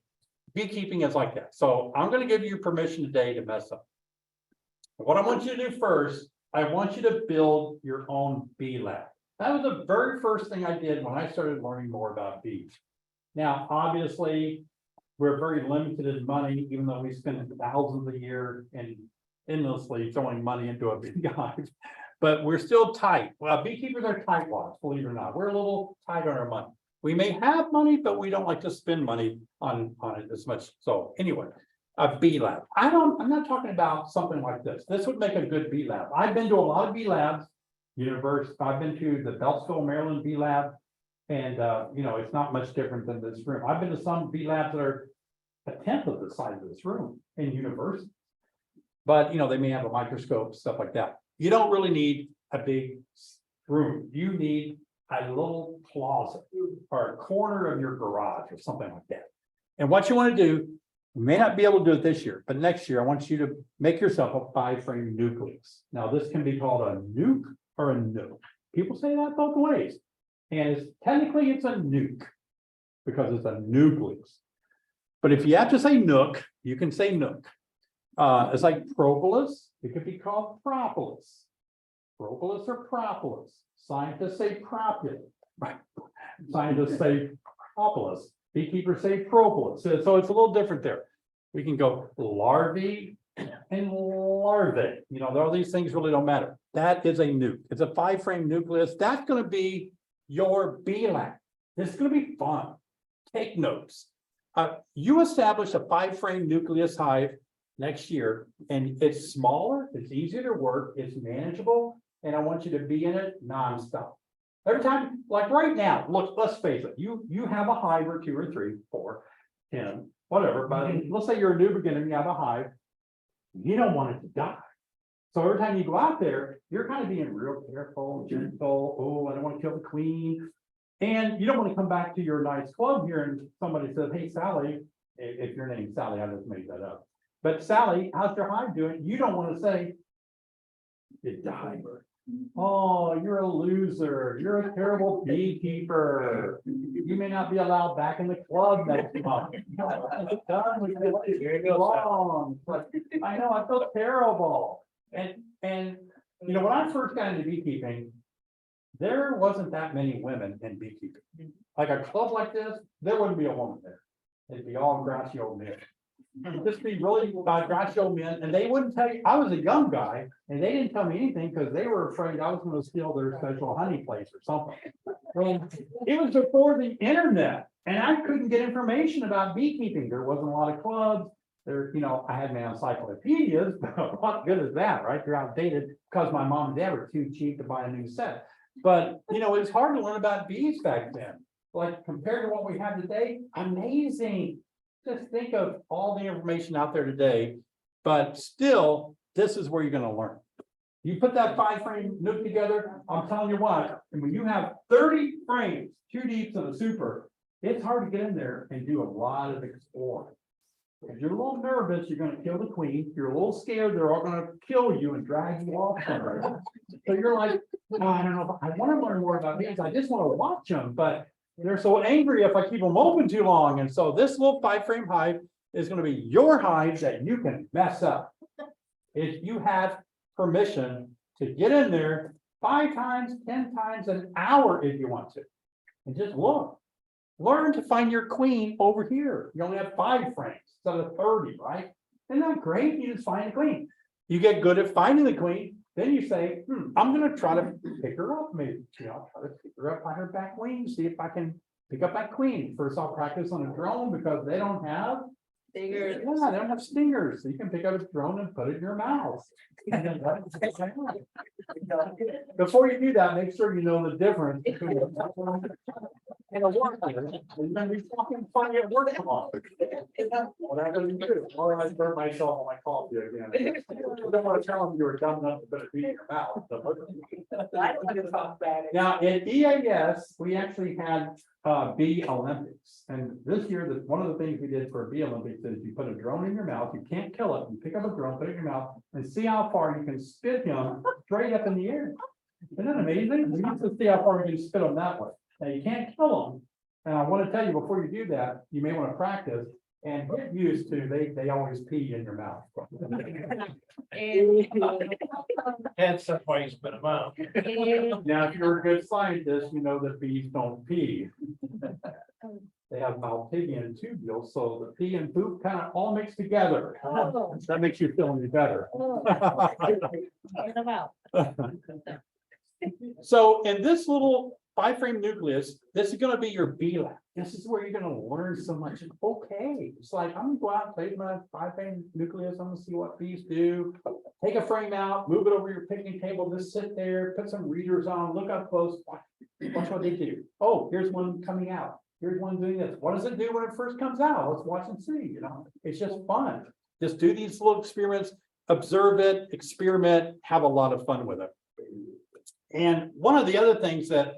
Beekeeping is like that. So I'm gonna give you permission today to mess up. What I want you to do first, I want you to build your own bee lab. That was the very first thing I did when I started learning more about bees. Now, obviously, we're very limited in money, even though we spend thousands a year and endlessly throwing money into a bee hive, but we're still tight. Well, beekeepers are tightwads, believe it or not. We're a little tight on our money. We may have money, but we don't like to spend money on it as much. So anyway, a bee lab. I'm not talking about something like this. This would make a good bee lab. I've been to a lot of bee labs. I've been to the Beltsville, Maryland bee lab, and it's not much different than this room. I've been to some bee labs that are a tenth of the size of this room in universities. But they may have a microscope, stuff like that. You don't really need a big room. You need a little closet or a corner of your garage or something like that. And what you want to do, you may not be able to do it this year, but next year I want you to make yourself a 5-frame nucleus. Now this can be called a nuke or a nook. People say that both ways. And technically it's a nuke because it's a nucleus. But if you have to say nook, you can say nook. It's like propolis. It could be called propolis. Propolis or propolis. Scientists say propulus. Scientists say propolis. Beekeepers say propolis, so it's a little different there. We can go larvae and larvae, you know, all these things really don't matter. That is a nuke. It's a 5-frame nucleus. That's gonna be your bee lab. This is gonna be fun. Take notes. You establish a 5-frame nucleus hive next year, and it's smaller, it's easier to work, it's manageable, and I want you to be in it nonstop. Every time, like right now, look, let's face it, you have a hive or 2 or 3, 4, 10, whatever, but let's say you're a new beginner, and you have a hive, you don't want it to die. So every time you go out there, you're kind of being real careful, gentle, oh, I don't want to kill the queen. And you don't want to come back to your nice club here and somebody says, hey, Sally, if your name's Sally, I just made that up. But Sally, how's your hive doing? You don't want to say, it died. Oh, you're a loser. You're a terrible beekeeper. You may not be allowed back in the club next month. Done with it. Here you go. I know, I feel terrible. And you know, when I first got into beekeeping, there wasn't that many women in beekeeping. Like a club like this, there wouldn't be a woman there. It'd be all grassy old men. Just be really grassy old men, and they wouldn't tell you. I was a young guy, and they didn't tell me anything because they were afraid I was going to steal their special honey place or something. And it was before the internet, and I couldn't get information about beekeeping. There wasn't a lot of clubs. There, you know, I had my encyclopedias, but what good is that, right? They're outdated because my mom and dad were too cheap to buy a new set. But, you know, it's hard to learn about bees back then. Like compared to what we have today, amazing. Just think of all the information out there today, but still, this is where you're going to learn. You put that 5-frame nuke together, I'm telling you what, and when you have 30 frames, 2 deeps and a super, it's hard to get in there and do a lot of exploring. If you're a little nervous, you're going to kill the queen. If you're a little scared, they're all going to kill you and drag you off somewhere. So you're like, oh, I don't know, I want to learn more about bees. I just want to watch them, but they're so angry if I keep them open too long. And so this little 5-frame hive is going to be your hive that you can mess up. If you have permission to get in there 5 times, 10 times an hour if you want to, and just look. Learn to find your queen over here. You only have 5 frames instead of 30, right? Isn't that great? You just find the queen. You get good at finding the queen. Then you say, I'm going to try to pick her up. Maybe, you know, try to pick her up on her back wing, see if I can pick up that queen. First, I'll practice on a drone because they don't have stingers. Yeah, they don't have stingers. So you can pick up a drone and put it in your mouth. And then before you do that, make sure you know the difference between and a work. And then we fucking find it work tomorrow. What I'm gonna do? Or I burn myself on my coffee again. I don't want to tell them you were dumb enough to put a bee in your mouth. Now, at EAS, we actually had bee Olympics. And this year, one of the things we did for a bee Olympics is you put a drone in your mouth. You can't kill it. You pick up a drone, put it in your mouth, and see how far you can spit him straight up in the air. Isn't that amazing? We used to see how far you can spit them that way. Now, you can't kill them. And I want to tell you, before you do that, you may want to practice and get used to, they always pee in your mouth. Hence, that's why you spit them out. Now, if you're a good scientist, you know that bees don't pee. They have Malpighian tubules, so the pee and poop kind of all mix together. That makes you feel any better. So in this little 5-frame nucleus, this is going to be your bee lab. This is where you're going to learn so much. Okay, it's like I'm going to go out and play with my 5-frame nucleus. I'm going to see what bees do. Take a frame out, move it over your picnic table, just sit there, put some readers on, look up close, watch what they do. Oh, here's one coming out. Here's one doing this. What does it do when it first comes out? Let's watch and see. You know, it's just fun. Just do these little experiments, observe it, experiment, have a lot of fun with it. And one of the other things that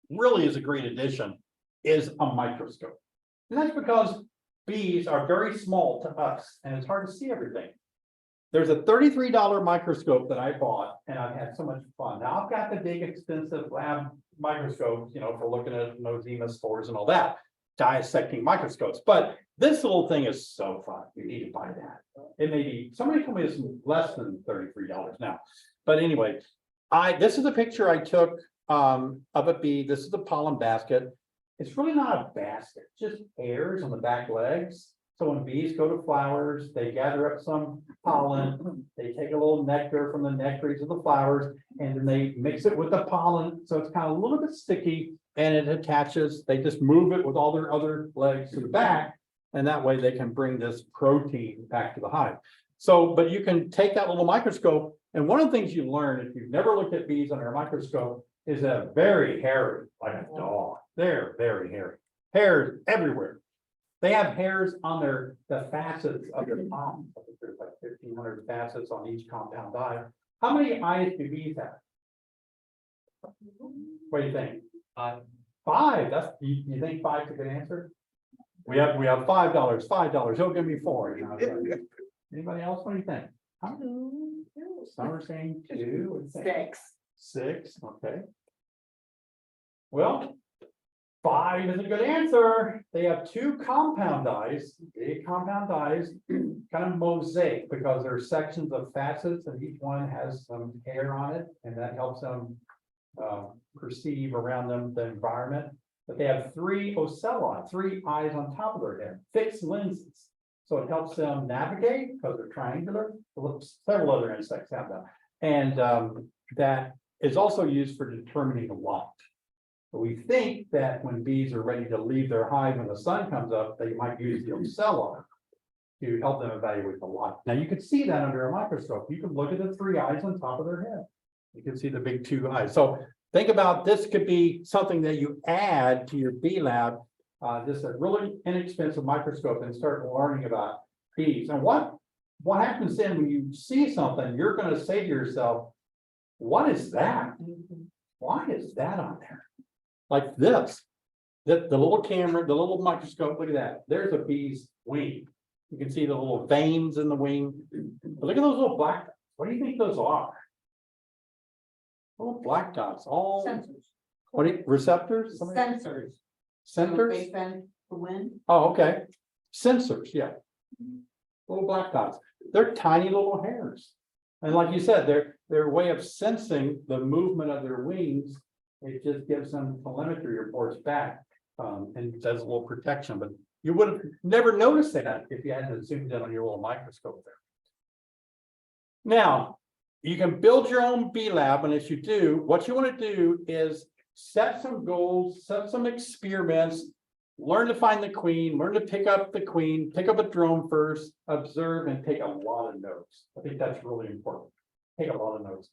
really is a great addition is a microscope. And that's because bees are very small to us and it's hard to see everything. There's a $33 microscope that I bought and I've had so much fun. Now I've got the big expensive lab microscopes, you know, for looking at nosema spores and all that, dissecting microscopes. But this little thing is so fun. You need to buy that. It may be, somebody told me it's less than $33 now. But anyway, this is a picture I took of a bee. This is the pollen basket. it's really not a basket, it's just hairs on the back legs. So when bees go to flowers, they gather up some pollen, they take a little nectar from the nectaries of the flowers, and then they mix it with the pollen, so it's kind of a little bit sticky, and it attaches, they just move it with all their other legs to the back, and that way they can bring this protein back to the hive. So, but you can take that little microscope, and one of the things you learn, if you've never looked at bees under a microscope, is that very hairy, like a dog. They're very hairy. Hairs everywhere. They have hairs on the facets of their palms. I think there's like 1,500 facets on each compound eye. How many eyes do bees have? What do you think? Five. That's, you think five's a good answer? We have $5, $5. He'll give me 4. You know, anybody else? What do you think? Huh? Some are saying 2. What do you think? 6. Okay. Well, 5 is a good answer. They have 2 compound eyes, big compound eyes, kind of mosaic, because there are sections of facets and each one has some hair on it, and that helps them perceive around them the environment. But they have 3 ocelli, 3 eyes on top of their head, fixed lenses. So it helps them navigate because they're triangular. Several other insects have that. And that is also used for determining light. But we think that when bees are ready to leave their hive when the sun comes up, they might use the ocelli to help them evaluate the light. Now you can see that under a microscope. You can look at the 3 eyes on top of their head. You can see the big 2 eyes. So think about this could be something that you add to your bee lab, just a really inexpensive microscope, and start learning about bees. And what happens then when you see something, you're going to say to yourself, what is that? Why is that on there? Like this, the little camera, the little microscope, look at that. There's a bee's wing. You can see the little veins in the wing. But look at those little black dots. What do you think those are? Little black dots, all. Sensors. What do you, receptors? Somebody- Sensors. Sensors? They send the wind. Oh, okay. Sensors, yeah. Little black dots. They're tiny little hairs. And like you said, their way of sensing the movement of their wings, it just gives them telemetry reports back, and does a little protection, but you would have never noticed that if you hadn't zoomed in on your little microscope there. Now, you can build your own bee lab, and as you do, what you want to do is set some goals, set some experiments, learn to find the queen, learn to pick up the queen, pick up a drone first, observe, and take a lot of notes. I think that's really important. Take a lot of notes.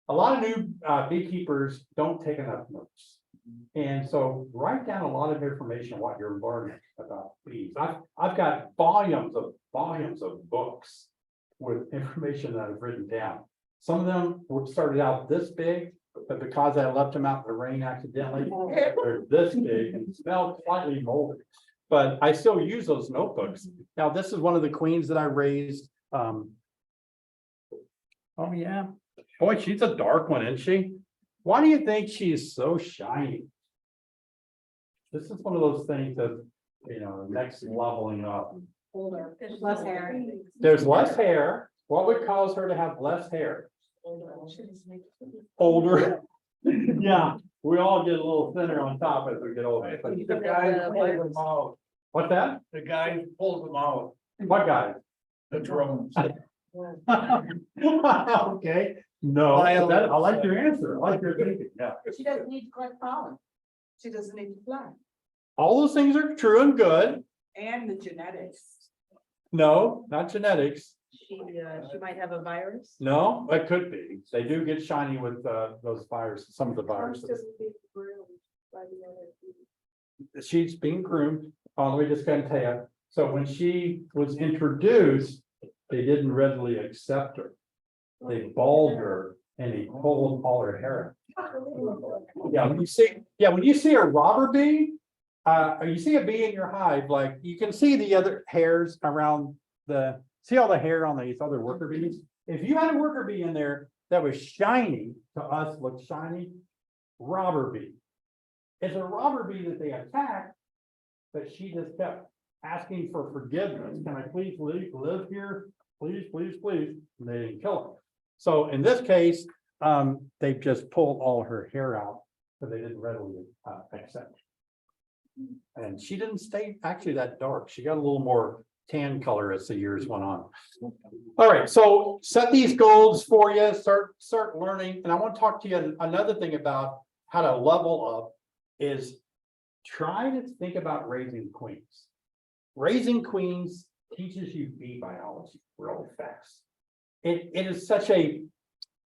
A lot of new beekeepers don't take enough notes. And so write down a lot of information what you're learning about bees. I've got volumes of books with information that I've written down. Some of them started out this big, but because I left them out in the rain accidentally, they're this big and smell slightly moldy. But I still use those notebooks. Now, this is one of the queens that I raised. Oh yeah. Boy, she's a dark one, isn't she? Why do you think she's so shiny? This is one of those things that, you know, next leveling up. Older. Less hair. There's less hair. What would cause her to have less hair? Older. Yeah, we all get a little thinner on top as we get older. The guy pulls them out. What's that? The guy pulls them out, What guy? the drones. Okay, no, I like your answer. I like your thinking, yeah. She doesn't need to collect pollen. She doesn't need to fly. All those things are true and good. And the genetics. No, not genetics. She might have a virus. No, it could be. They do get shiny with those viruses, some of the viruses. She's being groomed. Let me just kind of tell you. So when she was introduced, they didn't readily accept her. They balled her and they pulled all her hair. Yeah, when you see a robber bee, you see a bee in your hive, like you can see the other hairs around see all the hair on these other worker bees. If you had a worker bee in there that was shiny, to us looked shiny, robber bee. It's a robber bee that they attacked, but she just kept asking for forgiveness. Can I please live here? Please, please, please. And they didn't kill her. So in this case, they just pulled all her hair out, but they didn't readily accept. And she didn't stay actually that dark. She got a little more tan color as the years went on. All right, so set these goals for you, start learning. And I want to talk to you another thing about how to level up is try to think about raising queens. Raising queens teaches you bee biology really fast. It is such a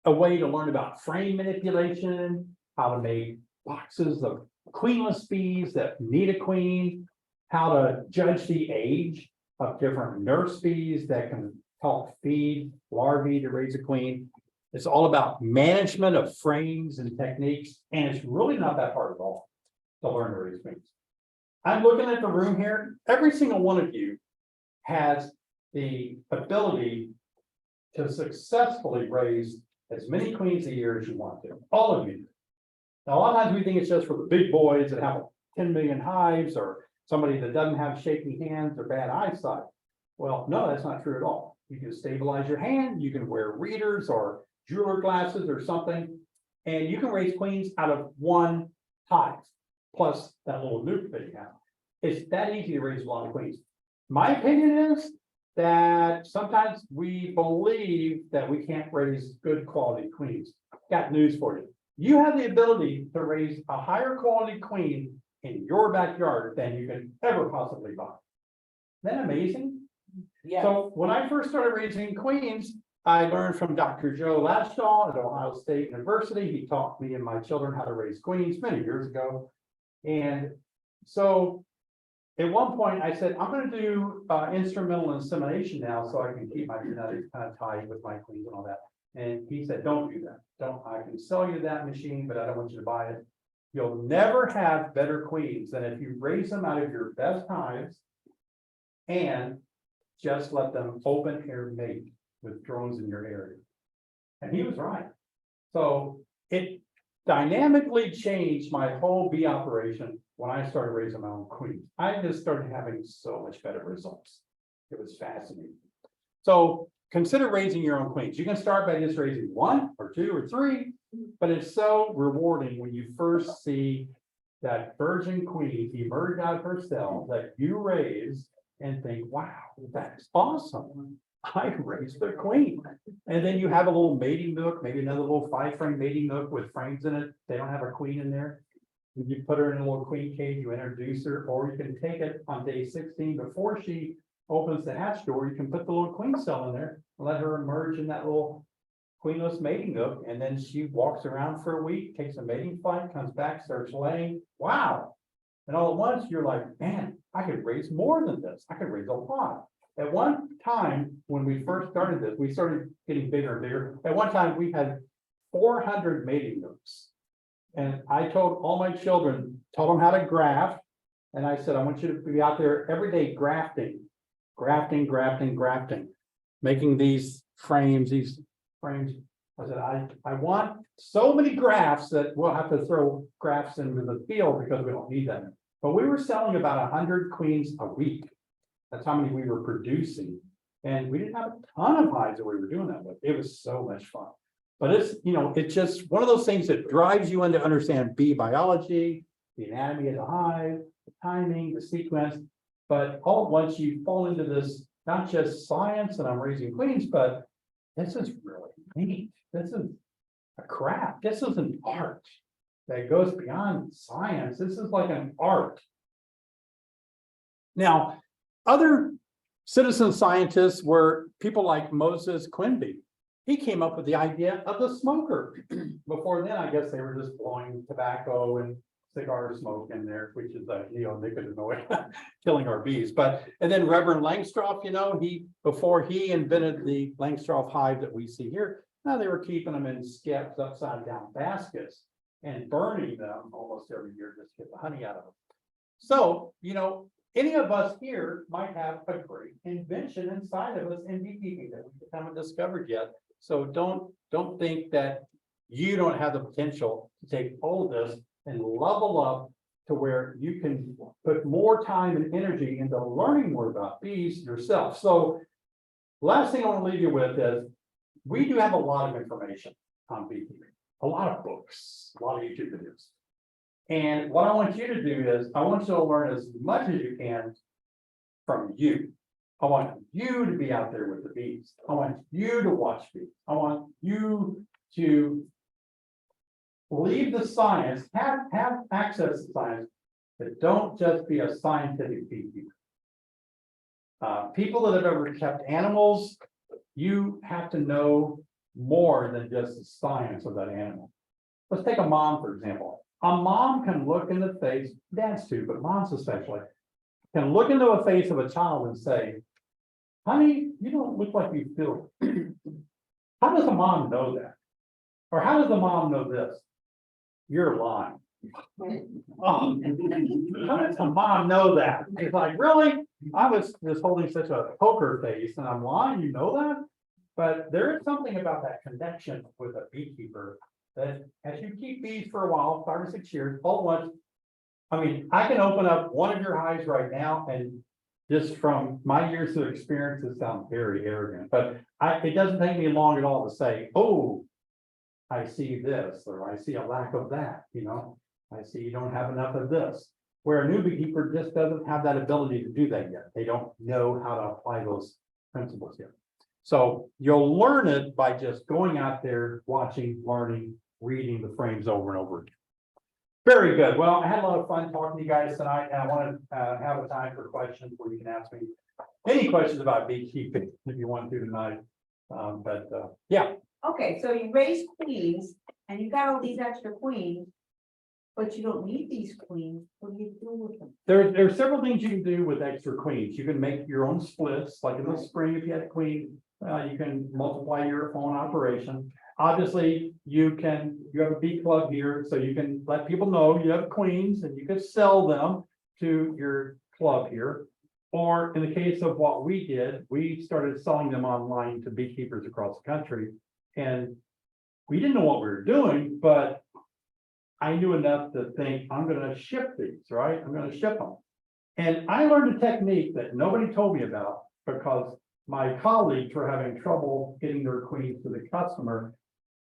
way to learn about frame manipulation, how to make boxes of queenless bees that need a queen, how to judge the age of different nurse bees that can help feed larvae to raise a queen. It's all about management of frames and techniques, and it's really not that hard at all to learn to raise queens. I'm looking at the room here. Every single one of you has the ability to successfully raise as many queens a year as you want to. All of you. Now, a lot of times we think it's just for the big boys that have 10 million hives or somebody that doesn't have shaky hands or bad eyesight. Well, no, that's not true at all. You can stabilize your hand, you can wear readers or jeweler glasses or something, and you can raise queens out of one hive, plus that little nuke that you have. It's that easy to raise a lot of queens. My opinion is that sometimes we believe that we can't raise good quality queens. Got news for you. You have the ability to raise a higher quality queen in your backyard than you can ever possibly buy. Isn't that amazing? Yeah. So when I first started raising queens, I learned from Dr. Joe Lashdaw at Ohio State University. He taught me and my children how to raise queens many years ago. And so at one point I said, I'm going to do instrumental insemination now so I can keep my genetics kind of tight with my queens and all that. And he said, don't do that. I can sell you that machine, but I don't want you to buy it. You'll never have better queens than if you raise them out of your best hives and just let them open air mate with drones in your area. And he was right. So it dynamically changed my whole bee operation when I started raising my own queens. I just started having so much better results. It was fascinating. So consider raising your own queens. You can start by just raising 1 or 2 or 3, but it's so rewarding when you first see that virgin queen emerge out of her cell that you raised and think, wow, that's awesome. I raised the queen. And then you have a little mating nook, maybe another little 5-frame mating nook with frames in it. They don't have a queen in there. You put her in a little queen cage, you introduce her, or you can take it on day 16 before she opens the hatch door. You can put the little queen cell in there, and let her emerge in that little queenless mating nook, and then she walks around for a week, takes a mating flight, comes back, starts laying. Wow. And all at once you're like, man, I could raise more than this. I could raise a lot. At one time, when we first started this, we started getting bigger and bigger. At one time, we had 400 mating nooks. And I told all my children, taught them how to graft. And I said, I want you to be out there every day grafting, making these frames. I said, I want so many grafts that we'll have to throw grafts into the field because we don't need them. But we were selling about 100 queens a week. That's how many we were producing. And we didn't have a ton of hives that we were doing that with. It was so much fun. But it's, it's just one of those things that drives you in to understand bee biology, the anatomy of the hive, the timing, the sequence. But all at once you fall into this, not just science and I'm raising queens, but this is really neat. This is a craft. This is an art that goes beyond science. This is like an art. Now, other citizen scientists were people like Moses Quimby. He came up with the idea of the smoker. Before then, I guess they were just blowing tobacco and cigar smoke in there, which is a neonicotinoid killing our bees. And then Reverend Langstroth, before he invented the Langstroth hive that we see here, now they were keeping them in skips, upside down baskets and burning them almost every year just to get the honey out of them. So, any of us here might have a great invention inside of us in beekeeping that we haven't discovered yet. So don't think that you don't have the potential to take all of this and level up to where you can put more time and energy into learning more about bees yourself. So last thing I want to leave you with is we do have a lot of information on beekeeping, a lot of books, a lot of YouTube videos. And what I want you to do is, I want you to learn as much as you can from you. I want you to be out there with the bees. I want you to watch bees. I want you to leave the science, have access to science, but don't just be a scientific beekeeper. People that have ever kept animals, you have to know more than just the science of that animal. Let's take a mom, for example. A mom can look in the face, dads too, but moms especially, can look into the face of a child and say, honey, you don't look like you feel. How does a mom know that? Or how does a mom know this? You're lying. Oh, how does a mom know that? It's like, really? I was just holding such a poker face and I'm lying, you know that? But there is something about that connection with a beekeeper that as you keep bees for a while, 5 or 6 years, all at once. I mean, I can open up one of your hives right now and just from my years of experience, it sounds very arrogant, but it doesn't take me long at all to say, oh, I see this, or I see a lack of that, you know, I see you don't have enough of this. Where a new beekeeper just doesn't have that ability to do that yet. They don't know how to apply those principles yet. So you'll learn it by just going out there, watching, learning, reading the frames over and over again. Very good. Well, I had a lot of fun talking to you guys tonight, and I want to have a time for questions where you can ask me any questions about beekeeping if you want to tonight. Yeah. Okay, so you raise queens and you got all these extra queens, but you don't need these queens. What do you do with them? There are several things you can do with extra queens. You can make your own splits, like in the spring, if you had a queen, you can multiply your own operation. Obviously, you have a bee club here, so you can let people know you have queens and you can sell them to your club here. Or in the case of what we did, we started selling them online to beekeepers across the country. And we didn't know what we were doing, but I knew enough to think, I'm gonna ship these, right? I'm gonna ship them. And I learned a technique that nobody told me about because my colleagues were having trouble getting their queens to the customer.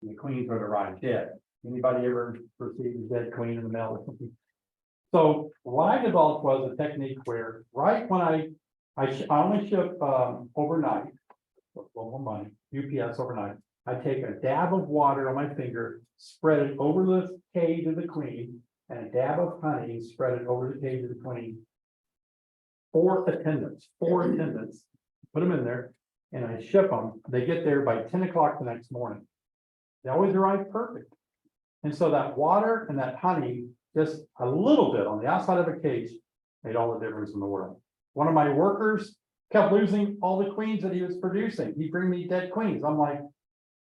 And the queens would arrive dead. Anybody ever received a dead queen in the mail or something? So what I developed was a technique where right when I only ship overnight, a little more money, UPS overnight. I take a dab of water on my finger, spread it over the cage of the queen, and a dab of honey, spread it over the cage of the queen. 4 attendants, put them in there, and I ship them. They get there by 10 o'clock the next morning. They always arrive perfect. And so that water and that honey, just a little bit on the outside of a cage, made all the difference in the world. One of my workers kept losing all the queens that he was producing. He'd bring me dead queens. I'm like,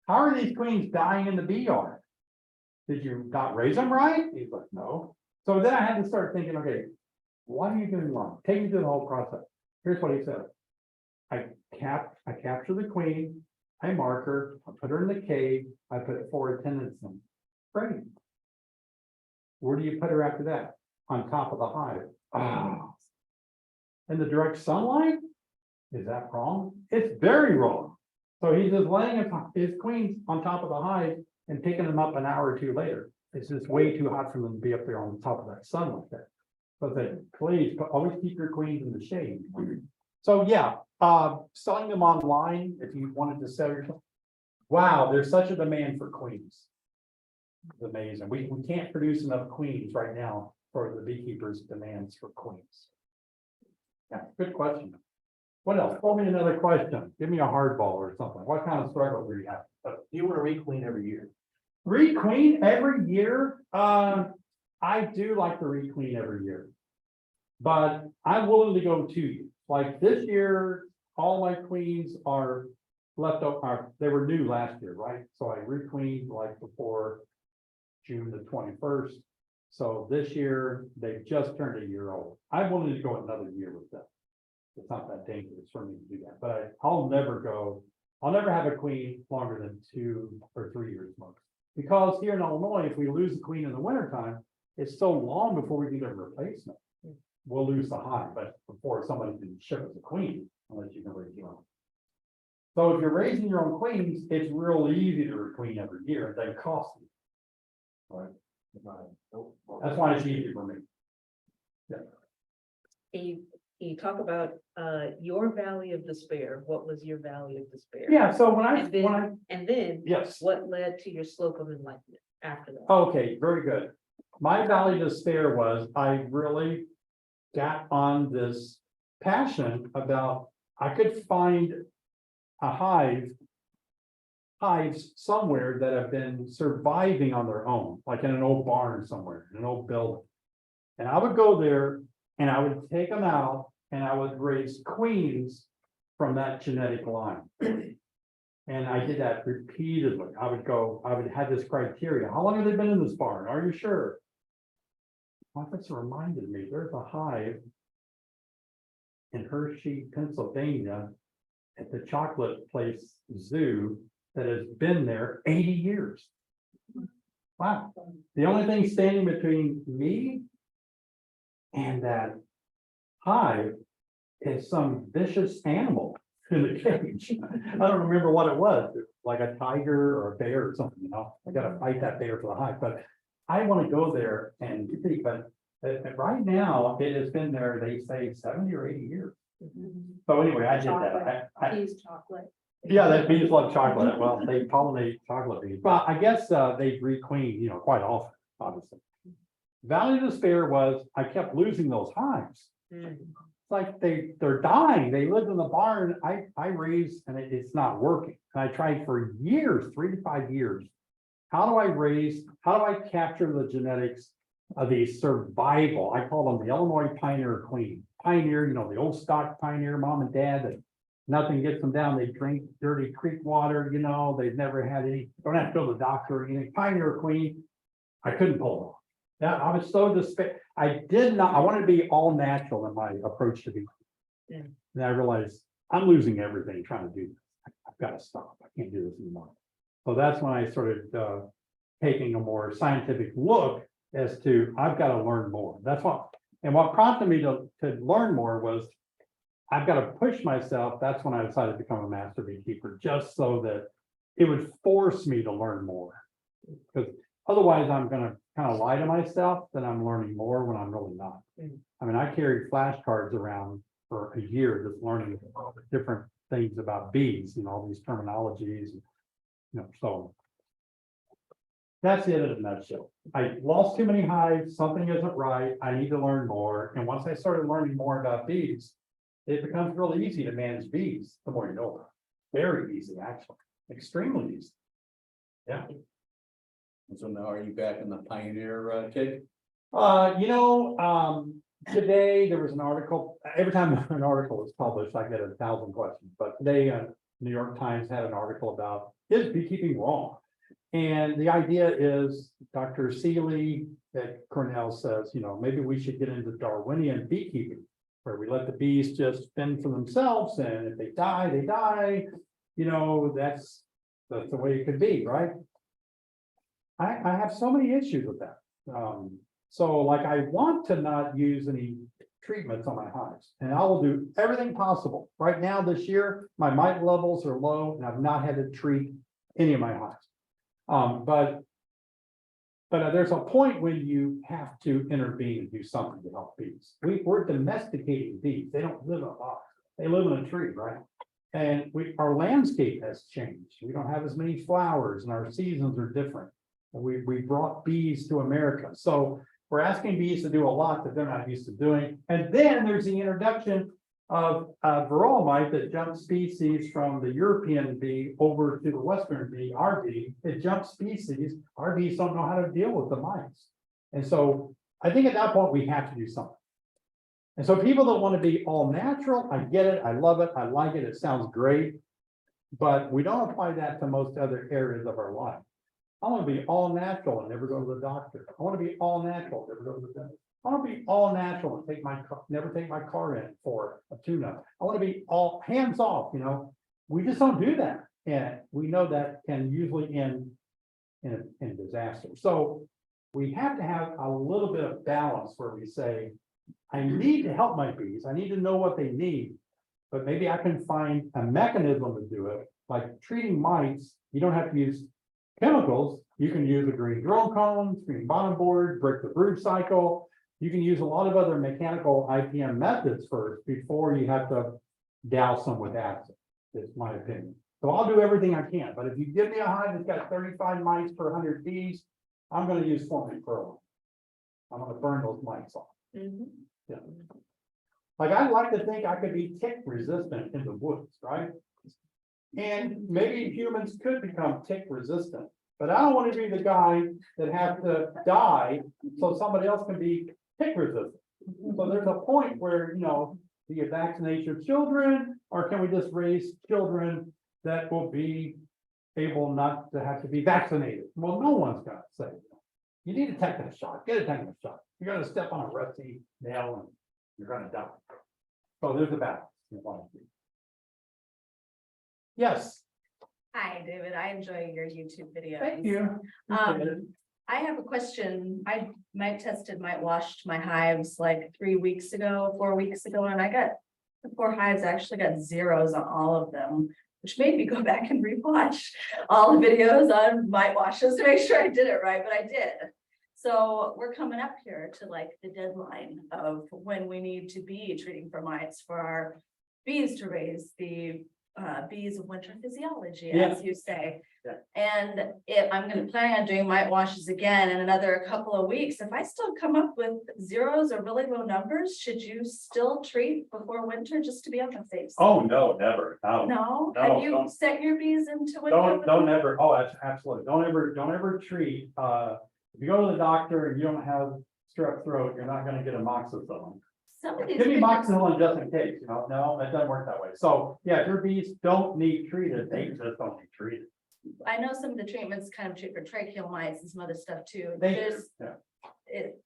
how are these queens dying in the bee yard? Did you not raise them right? He's like, no. So then I had to start thinking, okay, what are you doing wrong? Take me through the whole process. Here's what he said. I capture the queen, I mark her, I put her in the cage, I put 4 attendants in. Great. Where do you put her after that? On top of the hive. Oh. In the direct sunlight? Is that wrong? It's very wrong. So he's just laying his queens on top of the hive and picking them up an hour or 2 later. It's just way too hot for them to be up there on top of that sun like that. But then please always keep your queens in the shade. So yeah, selling them online if you wanted to sell your. Wow, there's such a demand for queens. It's amazing. We can't produce enough queens right now for the beekeepers' demands for queens. Yeah, good question. What else? Throw me another question. Give me a hardball or something. What kind of struggle do you have? Do you want to requeen every year? Requeen every year? I do like to requeen every year. But I'm willing to go 2 years. Like this year, all my queens are left over. They were new last year, right? So I requeened like before June the 21st. So this year, they've just turned a year old. I'm willing to go another year with them. It's not that dangerous for me to do that, but I'll never have a queen longer than 2 or 3 years most. Because here in Illinois, if we lose a queen in the wintertime, it's so long before we get a replacement. We'll lose the hive, but before somebody can ship us a queen, unless you can raise your own. So if you're raising your own queens, it's real easy to requeen every year. It doesn't cost you. Right? That's why it's easy for me. You talk about, your valley of despair. What was your valley of despair? Yeah, so when And then yes. what led to your slope of enlightenment after that? Okay, very good. My valley of despair was I really got on this passion about, I could find a hives somewhere that have been surviving on their own, like in an old barn somewhere, in an old building. And I would go there and I would take them out and I would raise queens from that genetic line. And I did that repeatedly. I would have this criteria. How long have they been in this barn? Are you sure? Well, that's reminded me, there's a hive in Hershey, Pennsylvania, at the Chocolate Place Zoo that has been there 80 years. Wow. The only thing standing between me and that hive is some vicious animal in the cage. I don't remember what it was, like a tiger or a bear or something, you know, I gotta fight that bear for the hive, but I want to go there and see, but right now, it has been there, they say 70 or 80 years. So anyway, I did that. Bees chocolate. Yeah, that bees love chocolate. Well, they pollinate chocolate bees. Well, I guess they requeen, you know, quite often, obviously. Valley of despair was I kept losing those hives. It's like they're dying. They lived in the barn. I raised and it's not working. And I tried for years, 3 to 5 years. How do I capture the genetics of the survival? I call them the Illinois Pioneer Queen. Pioneer, you know, the old stock pioneer mom and dad that nothing gets them down. They drink dirty creek water, you know, they've never had any, don't have to go to the doctor or anything. Pioneer Queen, I couldn't pull it off. Yeah, I was so despair. I wanted to be all natural in my approach to beekeeping. Yeah. And I realized I'm losing everything trying to do this. I've got to stop. I can't do this anymore. So that's when I started taking a more scientific look as to I've got to learn more. What prompted me to learn more was I've got to push myself. That's when I decided to become a master beekeeper, just so that it would force me to learn more. Because otherwise I'm going to kind of lie to myself that I'm learning more when I'm really not. I mean, I carried flashcards around for a year just learning all the different things about bees, you know, all these terminologies, you know, so that's it in a nutshell. I lost too many hives, something isn't right, I need to learn more. And once I started learning more about bees, it becomes really easy to manage bees, the more you know about it. Very easy, actually, extremely easy. Yeah. And so now are you back in the pioneer gig? Today there was an article, every time an article is published, I get 1,000 questions, but today, New York Times had an article about, is beekeeping wrong? And the idea is Dr. Seeley at Cornell says, you know, maybe we should get into Darwinian beekeeping, where we let the bees just fend for themselves, and if they die, they die. You know, that's the way it could be, right? I have so many issues with that. So like I want to not use any treatments on my hives, and I will do everything possible. Right now, this year, my mite levels are low, and I've not had to treat any of my hives. But there's a point when you have to intervene and do something to help bees. We're domesticating bees. They don't live in a box. They live in a tree, right? And our landscape has changed. We don't have as many flowers, and our seasons are different. We brought bees to America. So we're asking bees to do a lot that they're not used to doing. And then there's the introduction of varroa mite that jumps species from the European bee over to the Western bee, our bee. It jumps species. Our bees don't know how to deal with the mites. And so I think at that point we have to do something. And so people that want to be all natural, I get it. I love it. I like it. It sounds great. But we don't apply that to most other areas of our life. I want to be all natural and never go to the doctor. I want to be all natural, never go to the dentist. I want to be all natural and never take my car in for a tune-up. I want to be all hands off, you know. We just don't do that. And we know that can usually end in disaster. So we have to have a little bit of balance where we say, I need to help my bees. I need to know what they need, but maybe I can find a mechanism to do it. Like treating mites, you don't have to use chemicals, you can use a green drone cones, green bottom board, break the brood cycle. You can use a lot of other mechanical IPM methods first before you have to douse them with acid, is my opinion. So I'll do everything I can, but if you give me a hive that's got 35 mice per 100 bees, I'm gonna use formic pearl. I'm gonna burn those mice off. Mhm. Yeah. Like, I'd like to think I could be tick resistant in the woods, right? And maybe humans could become tick resistant, but I don't want to be the guy that have to die so somebody else can be tick resistant. So there's a point where, do you vaccinate your children, or can we just raise children that will be able not to have to be vaccinated? Well, no one's gonna say that. You need a tetanus shot, get a tetanus shot. You're gonna step on a rusty nail and you're gonna die. So there's a balance. Yes, Hi, David. I enjoy your YouTube videos. thank you. I have a question. I might washed my hives like 3 weeks ago, 4 weeks ago, and the 4 hives actually got zeros on all of them, which made me go back and rewatch all the videos on mite washes to make sure I did it right, but I did. So we're coming up here to like the deadline of when we need to be treating for mites for our bees to raise the bees of winter physiology, Yeah. as you say. Yeah. And if I'm gonna plan on doing mite washes again in another couple of weeks, if I still come up with zeros or really low numbers, should you still treat before winter just to be on the safe side? Oh, no, never, no. No, no, have you don't- set your bees into winter? Don't ever, oh, absolutely, don't ever treat, if you go to the doctor and you don't have strep throat, you're not gonna get amoxicillin. Some of these. Give me treatments- amoxicillin just in case, no, that doesn't work that way. So, yeah, if your bees don't need treated, they just don't need treated. I know some of the treatments kind of treat for tracheal mites and some other stuff too. They, There's, yeah,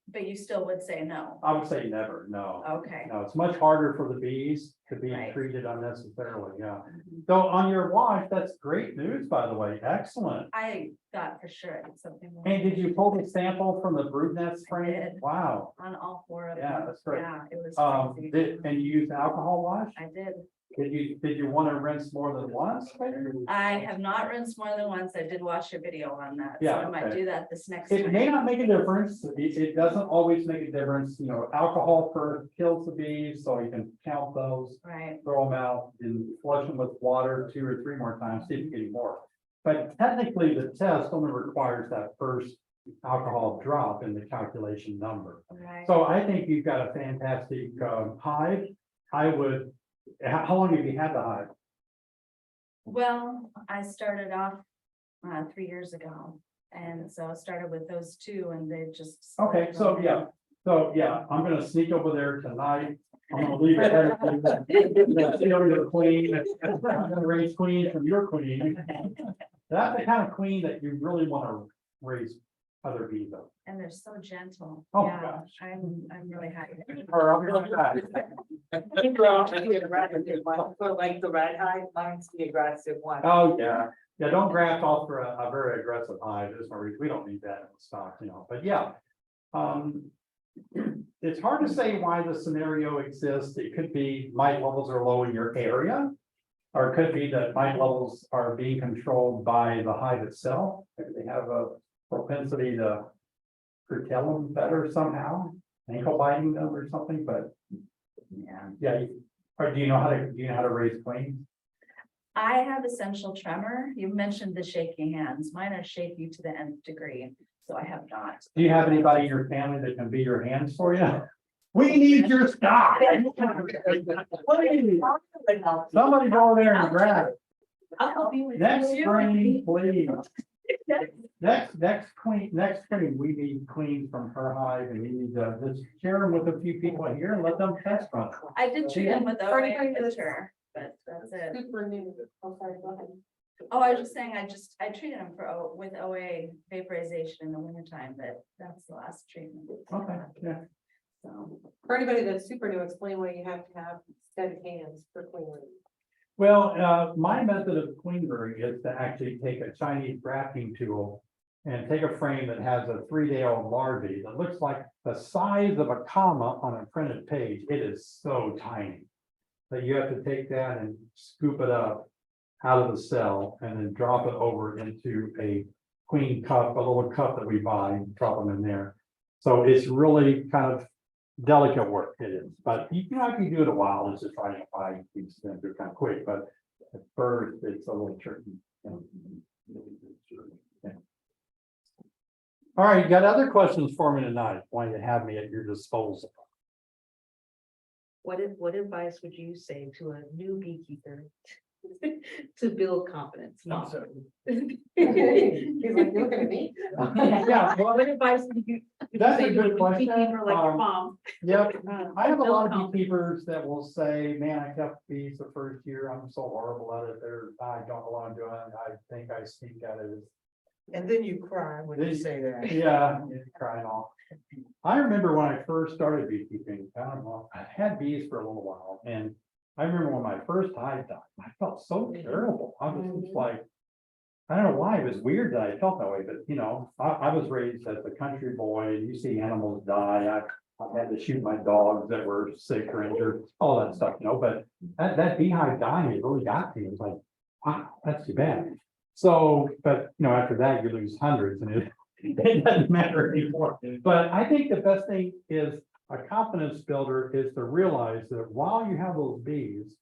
but you still would say no. I would say never, no. Okay. No, it's much harder for the bees to be Right. treated unnecessarily, yeah. Mhm. So on your wash, that's great news, by the way, excellent. I thought for sure I did something wrong. And did you pull the sample from the brood nest I frame? did. Wow, On all 4 of them. yeah, that's great. Yeah, it was crazy. And you used alcohol wash? I did. Did you want to rinse more than once? I have not rinsed more than once. I did watch your video on that. So Yeah, I might okay. do that this next It may time. not make a difference. It doesn't always make a difference, alcohol first kills the bees, so you can count those, Right. throw them out and flush them with water 2 or 3 more times, see if you get any more. But technically, the test only requires that first alcohol drop in the calculation number. Right. So I think you've got a fantastic hive. How long have you had the hive? Well, I started off 3 years ago. And so I started with those 2 and they just. Okay, so yeah, I'm gonna sneak over there tonight. I'm gonna leave it there. See over to the queen. I'm gonna raise queen from your queen. That's the kind of queen that you really wanna raise other bees of. And they're so gentle. Oh, Yeah, gosh. I'm really happy. Or I'll be like that. Like the red hive, mine's the aggressive one. Oh, yeah, don't graft off for a very aggressive hive, there's no reason, we don't need that in the stock, but yeah. It's hard to say why the scenario exists, it could be mite levels are low in your area. Or it could be that mite levels are being controlled by the hive itself, maybe they have a propensity to curtail them better somehow, ankle biting them or something, but. Yeah, or do you know how to raise queens? I have essential tremor. You mentioned the shaky hands. Mine are shaky to the nth degree, so I have not. Do you have anybody in your family that can be your hands for you? We need your stock. Please, somebody go there and grab it. I'll help you with Next you. spring, please. Next queen, we need queens from her hive and we need to just share them with a few people here and let them test run. I did treat them with Sorry, OA sorry, winter, but that's it. Super new. Oh, sorry, go ahead. Oh, I was just saying, I treated them with OA vaporization in the wintertime, but that's the last treatment. Okay, yeah. So, For anybody that's super new, explain why you have to have steady hands for cleaning. Well, my method of queenberry is to actually take a Chinese grafting tool and take a frame that has a 3-day-old larvae that looks like the size of a comma on a printed page. It is so tiny that you have to take that and scoop it up out of the cell and then drop it over into a queen cup, a little cup that we buy, and drop them in there. So it's really kind of delicate work, it is, but you know, if you do it a while, it's just trying to find these things, they're kind of quick, but at first, it's a little tricky. Yeah. All right, you got other questions for me tonight, why you have me at your disposal? What advice would you say to a new beekeeper to build confidence? One second. He's like, looking at me. Yeah, well, What advice would you? that's a good question. Beekeeper like your mom. Yep, I have a lot of Build beekeepers that will say, man, I kept bees the first year, I'm so horrible at it, I don't want to do it, I think I stink at it. And then you cry when you say that. Yeah, crying off. I remember when I first started beekeeping, I don't know, I had bees for a little while, and I remember when my first hive died, I felt so terrible, I was just like, I don't know why, it was weird that I felt that way, but you know, I was raised as a country boy, and you see animals die, I had to shoot my dogs that were sick or injured, all that stuff, you know, but that beehive dying, it really got me, it was like, wow, that's too bad. So, but you know, after that, you lose hundreds and it doesn't matter anymore. But I think the best thing is a confidence builder is to realize that while you have those bees,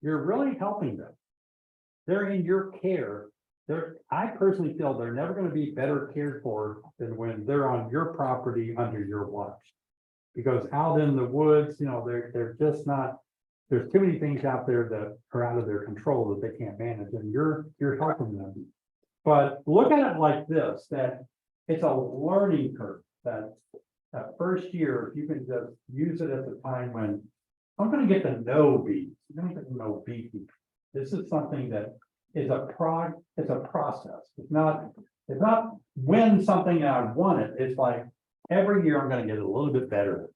you're really helping them. They're in your care. I personally feel they're never going to be better cared for than when they're on your property under your watch. Because out in the woods, you know, they're just not, there's too many things out there that are out of their control that they can't manage, and you're helping them. But look at it like this, that it's a learning curve, that first year, if you can just use it as a time when I'm going to get to know bees, I'm going to get to know beekeeping. This is something that is it's a process. It's not when something I want it. It's like every year I'm going to get a little bit better.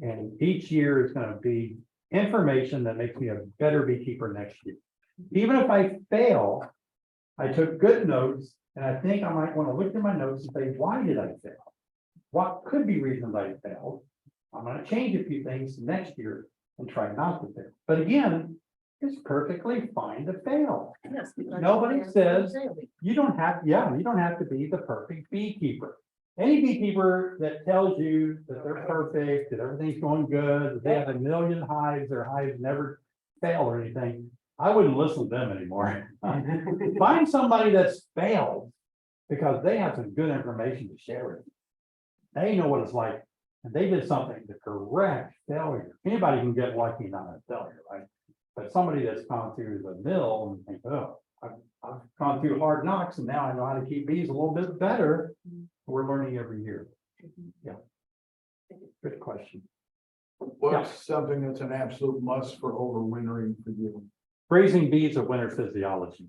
And each year is going to be information that makes me a better beekeeper next year. Even if I fail, I took good notes, and I think I might want to look at my notes and say, why did I fail? What could be reasons I failed? I'm going to change a few things next year and try not to fail. But again, it's perfectly fine to fail. Yes. Nobody says you don't have to be the perfect beekeeper. Any beekeeper that tells you that they're perfect, that everything's going good, that they have a million hives, their hives never fail or anything, I wouldn't listen to them anymore. Find somebody that's failed because they have some good information to share with you. They know what it's like, and they did something to correct failure. Anybody can get lucky not a failure, right? But somebody that's gone through the mill and think, oh, I've gone through hard knocks and now I know how to keep bees a little bit better. We're learning every year. Yeah. Good question. What's something that's an absolute must for overwintering for you? Raising bees of winter physiology.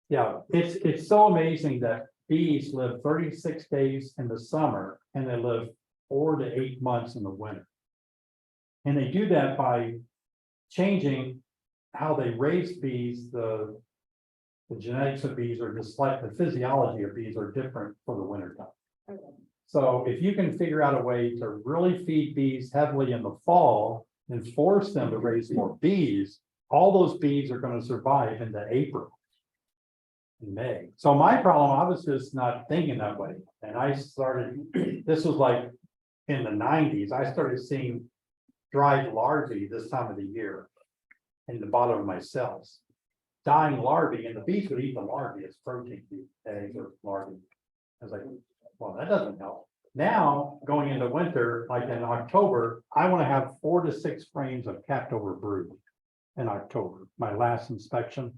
Yeah, it's so amazing that bees live 36 days in the summer and they live 4 to 8 months in the winter. And they do that by changing how they raise bees. The genetics of bees are just like the physiology of bees are different for the winter time. So if you can figure out a way to really feed bees heavily in the fall and force them to raise more bees, all those bees are going to survive into April and May. So my problem, I was just not thinking that way. And I started, this was like in the 90s, I started seeing dried larvae this time of the year in the bottom of my cells. Dying larvae, and the bees would eat the larvae as protein, eggs or larvae. I was like, well, that doesn't help. Now, going into winter, like in October, I want to have 4 to 6 frames of capped over brood in October, my last inspection.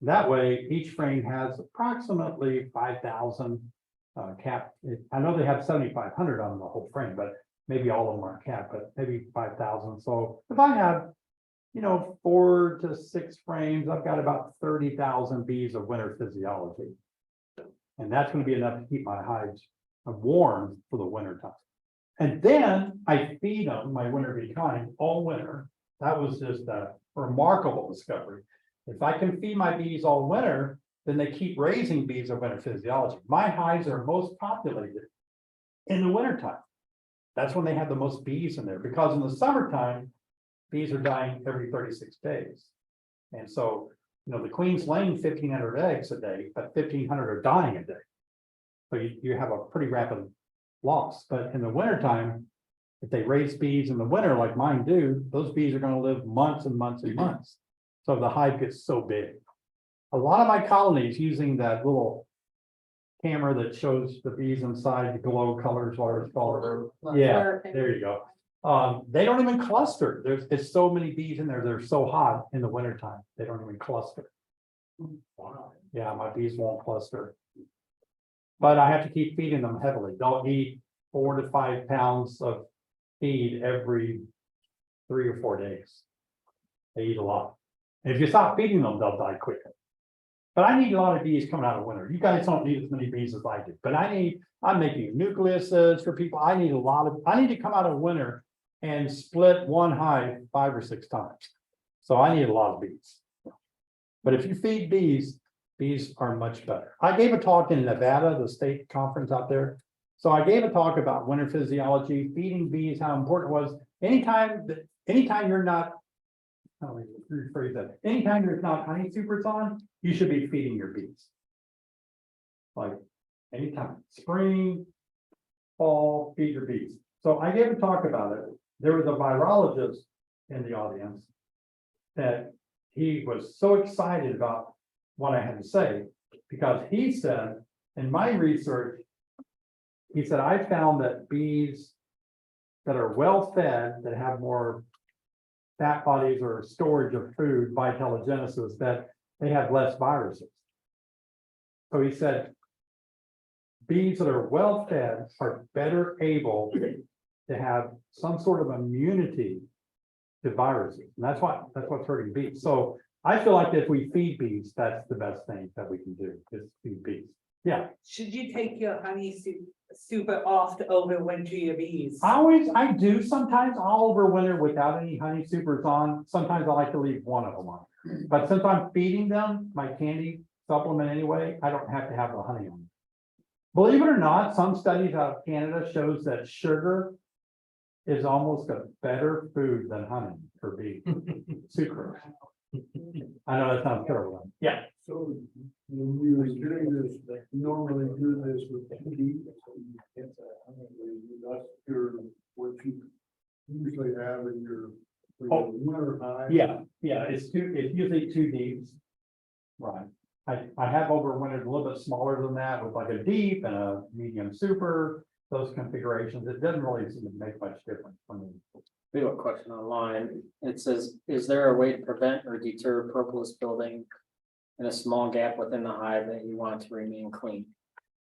That way, each frame has approximately 5,000 capped. I know they have 7,500 on the whole frame, but maybe all of them are capped, but maybe 5,000. So if I have, 4 to 6 frames, I've got about 30,000 bees of winter physiology. And that's going to be enough to keep my hives warm for the winter time. And then I feed them, my winter bee kind, all winter. That was just a remarkable discovery. If I can feed my bees all winter, then they keep raising bees of winter physiology. My hives are most populated in the wintertime. That's when they have the most bees in there, because in the summertime, bees are dying every 36 days. And so, the queen's laying 1,500 eggs a day, but 1,500 are dying a day. So you have a pretty rapid loss, but in the wintertime, if they raise bees in the winter like mine do, those bees are gonna live months and months and months. So the hive gets so big. A lot of my colonies using that little camera that shows the bees inside, the glow colors, whatever it's called. Yeah, there you go. They don't even cluster. It's so many bees in there. They're so hot in the wintertime. They don't even cluster. Wow. Yeah, my bees won't cluster. But I have to keep feeding them heavily. They'll eat 4 to 5 pounds of feed every 3 or 4 days. They eat a lot. If you stop feeding them, they'll die quicker. But I need a lot of bees coming out of winter. You guys don't need as many bees as I do, but I'm making nucleuses for people. I need to come out of winter and split one hive 5 or 6 times. So I need a lot of bees. But if you feed bees, bees are much better. I gave a talk in Nevada, the state conference out there. So I gave a talk about winter physiology, feeding bees, how important it was. Anytime you're not, how do I rephrase that? Anytime there's not honey supers on, you should be feeding your bees. Like anytime, spring, fall, feed your bees. So I gave a talk about it. There was a virologist in the audience that he was so excited about what I had to say, because he said, in my research, he said, I found that bees that are well fed, that have more fat bodies or storage of food, vitellogenesis, that they have less viruses. So he said, bees that are well fed are better able to have some sort of immunity to viruses. And that's what's hurting bees. So I feel like if we feed bees, that's the best thing that we can do, is feed bees. Yeah. Should you take your honey super off to overwinter your bees? I do sometimes. I'll overwinter without any honey supers on. Sometimes I like to leave one of them on. But since I'm feeding them my candy supplement anyway, I don't have to have the honey on. Believe it or not, some studies out of Canada shows that sugar is almost a better food than honey for bees. Sucrose. I know that sounds terrible. Yeah. So when we were doing this, normally do this with bees. That's what you usually have in your winter hive. Yeah, it's usually 2 deeps. Right. I have overwintered a little bit smaller than that with like a deep and a medium super, those configurations. It doesn't really seem to make much difference for me. We have a question online. It says, is there a way to prevent or deter propolis building in a small gap within the hive that you want to remain clean?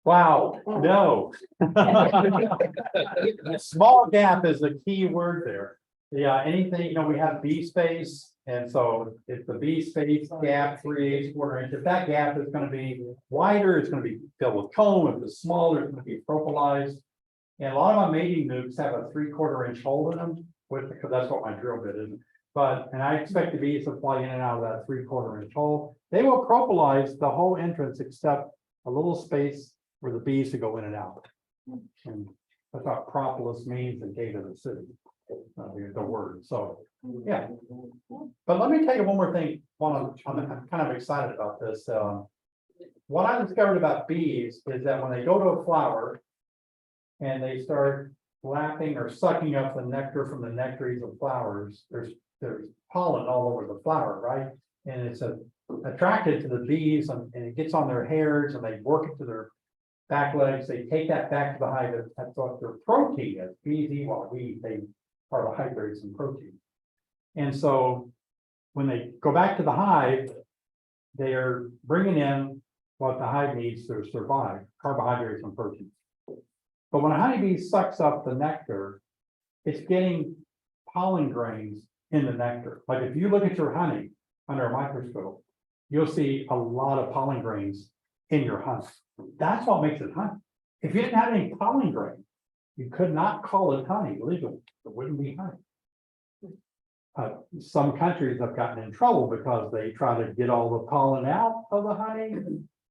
Wow, no. Small gap is the key word there. Yeah, anything, we have bee space, and so if the bee space gap 3/8, 1/4 inch, if that gap is going to be wider, it's going to be filled with comb. If it's smaller, it's going to be propolised. And a lot of my mating nukes have a 3/4 inch hole in them, because that's what my drill bit is. And I expect the bees to fly in and out of that 3/4 inch hole. They will propolize the whole entrance except a little space for the bees to go in and out. And that's what propolis means in Gate of the City, the word. So, yeah. But let me tell you one more thing. I'm kind of excited about this. What I discovered about bees is that when they go to a flower and they start lapping or sucking up the nectar from the nectaries of flowers, there's pollen all over the flower, right? And it's attracted to the bees, and it gets on their hairs, and they work it to their back legs. They take that back to the hive. That's what their protein is. Bees eat what we eat. They carbohydrates and protein. And so when they go back to the hive, they are bringing in what the hive needs to survive, carbohydrates and protein. But when a honeybee sucks up the nectar, it's getting pollen grains in the nectar. Like if you look at your honey under a microscope, you'll see a lot of pollen grains in your honey. That's what makes it honey. If you didn't have any pollen grain, you could not call it honey legally. It wouldn't be honey. Some countries have gotten in trouble because they try to get all the pollen out of the honey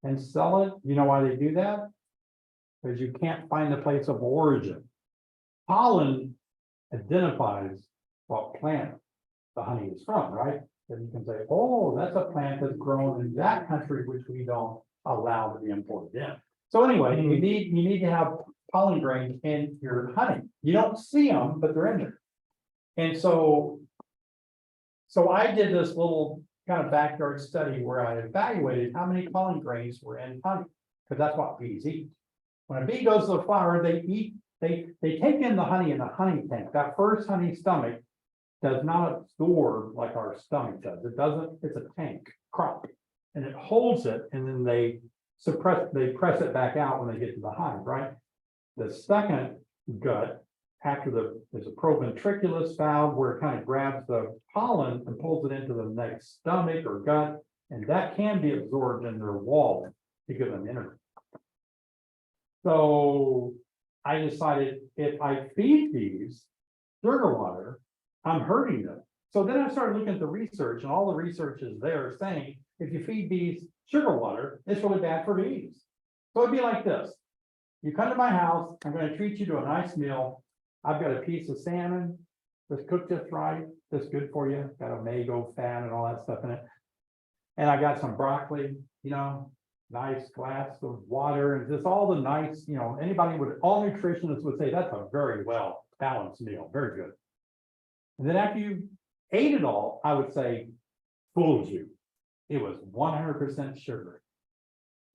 and sell it. You know why they do that? Because you can't find the place of origin. Pollen identifies what plant the honey is from, right? And you can say, oh, that's a plant that's grown in that country, which we don't allow to be imported in. So anyway, you need to have pollen grains in your honey. You don't see them, but they're in there. And so I did this little kind of backyard study where I evaluated how many pollen grains were in honey, because that's what bees eat. When a bee goes to the flower, they take in the honey in the honey tank. That first honey stomach does not absorb like our stomach does. It doesn't, it's a tank crop. And it holds it, and then they press it back out when they get to the hive, right? The second gut, there's a proventriculus valve where it kind of grabs the pollen and pulls it into the next stomach or gut, and that can be absorbed in their wall to give them energy. So I decided if I feed these sugar water, I'm hurting them. So then I started looking at the research, and all the research is there saying if you feed bees sugar water, it's really bad for bees. So it'd be like this. You come to my house, I'm going to treat you to a nice meal. I've got a piece of salmon that's cooked just right, that's good for you, got omega fat and all that stuff in it. And I got some broccoli, you know, nice glass of water, and just all the nice, you know, all nutritionists would say that's a very well balanced meal, very good. And then after you ate it all, I would say, fooled you. It was 100% sugar.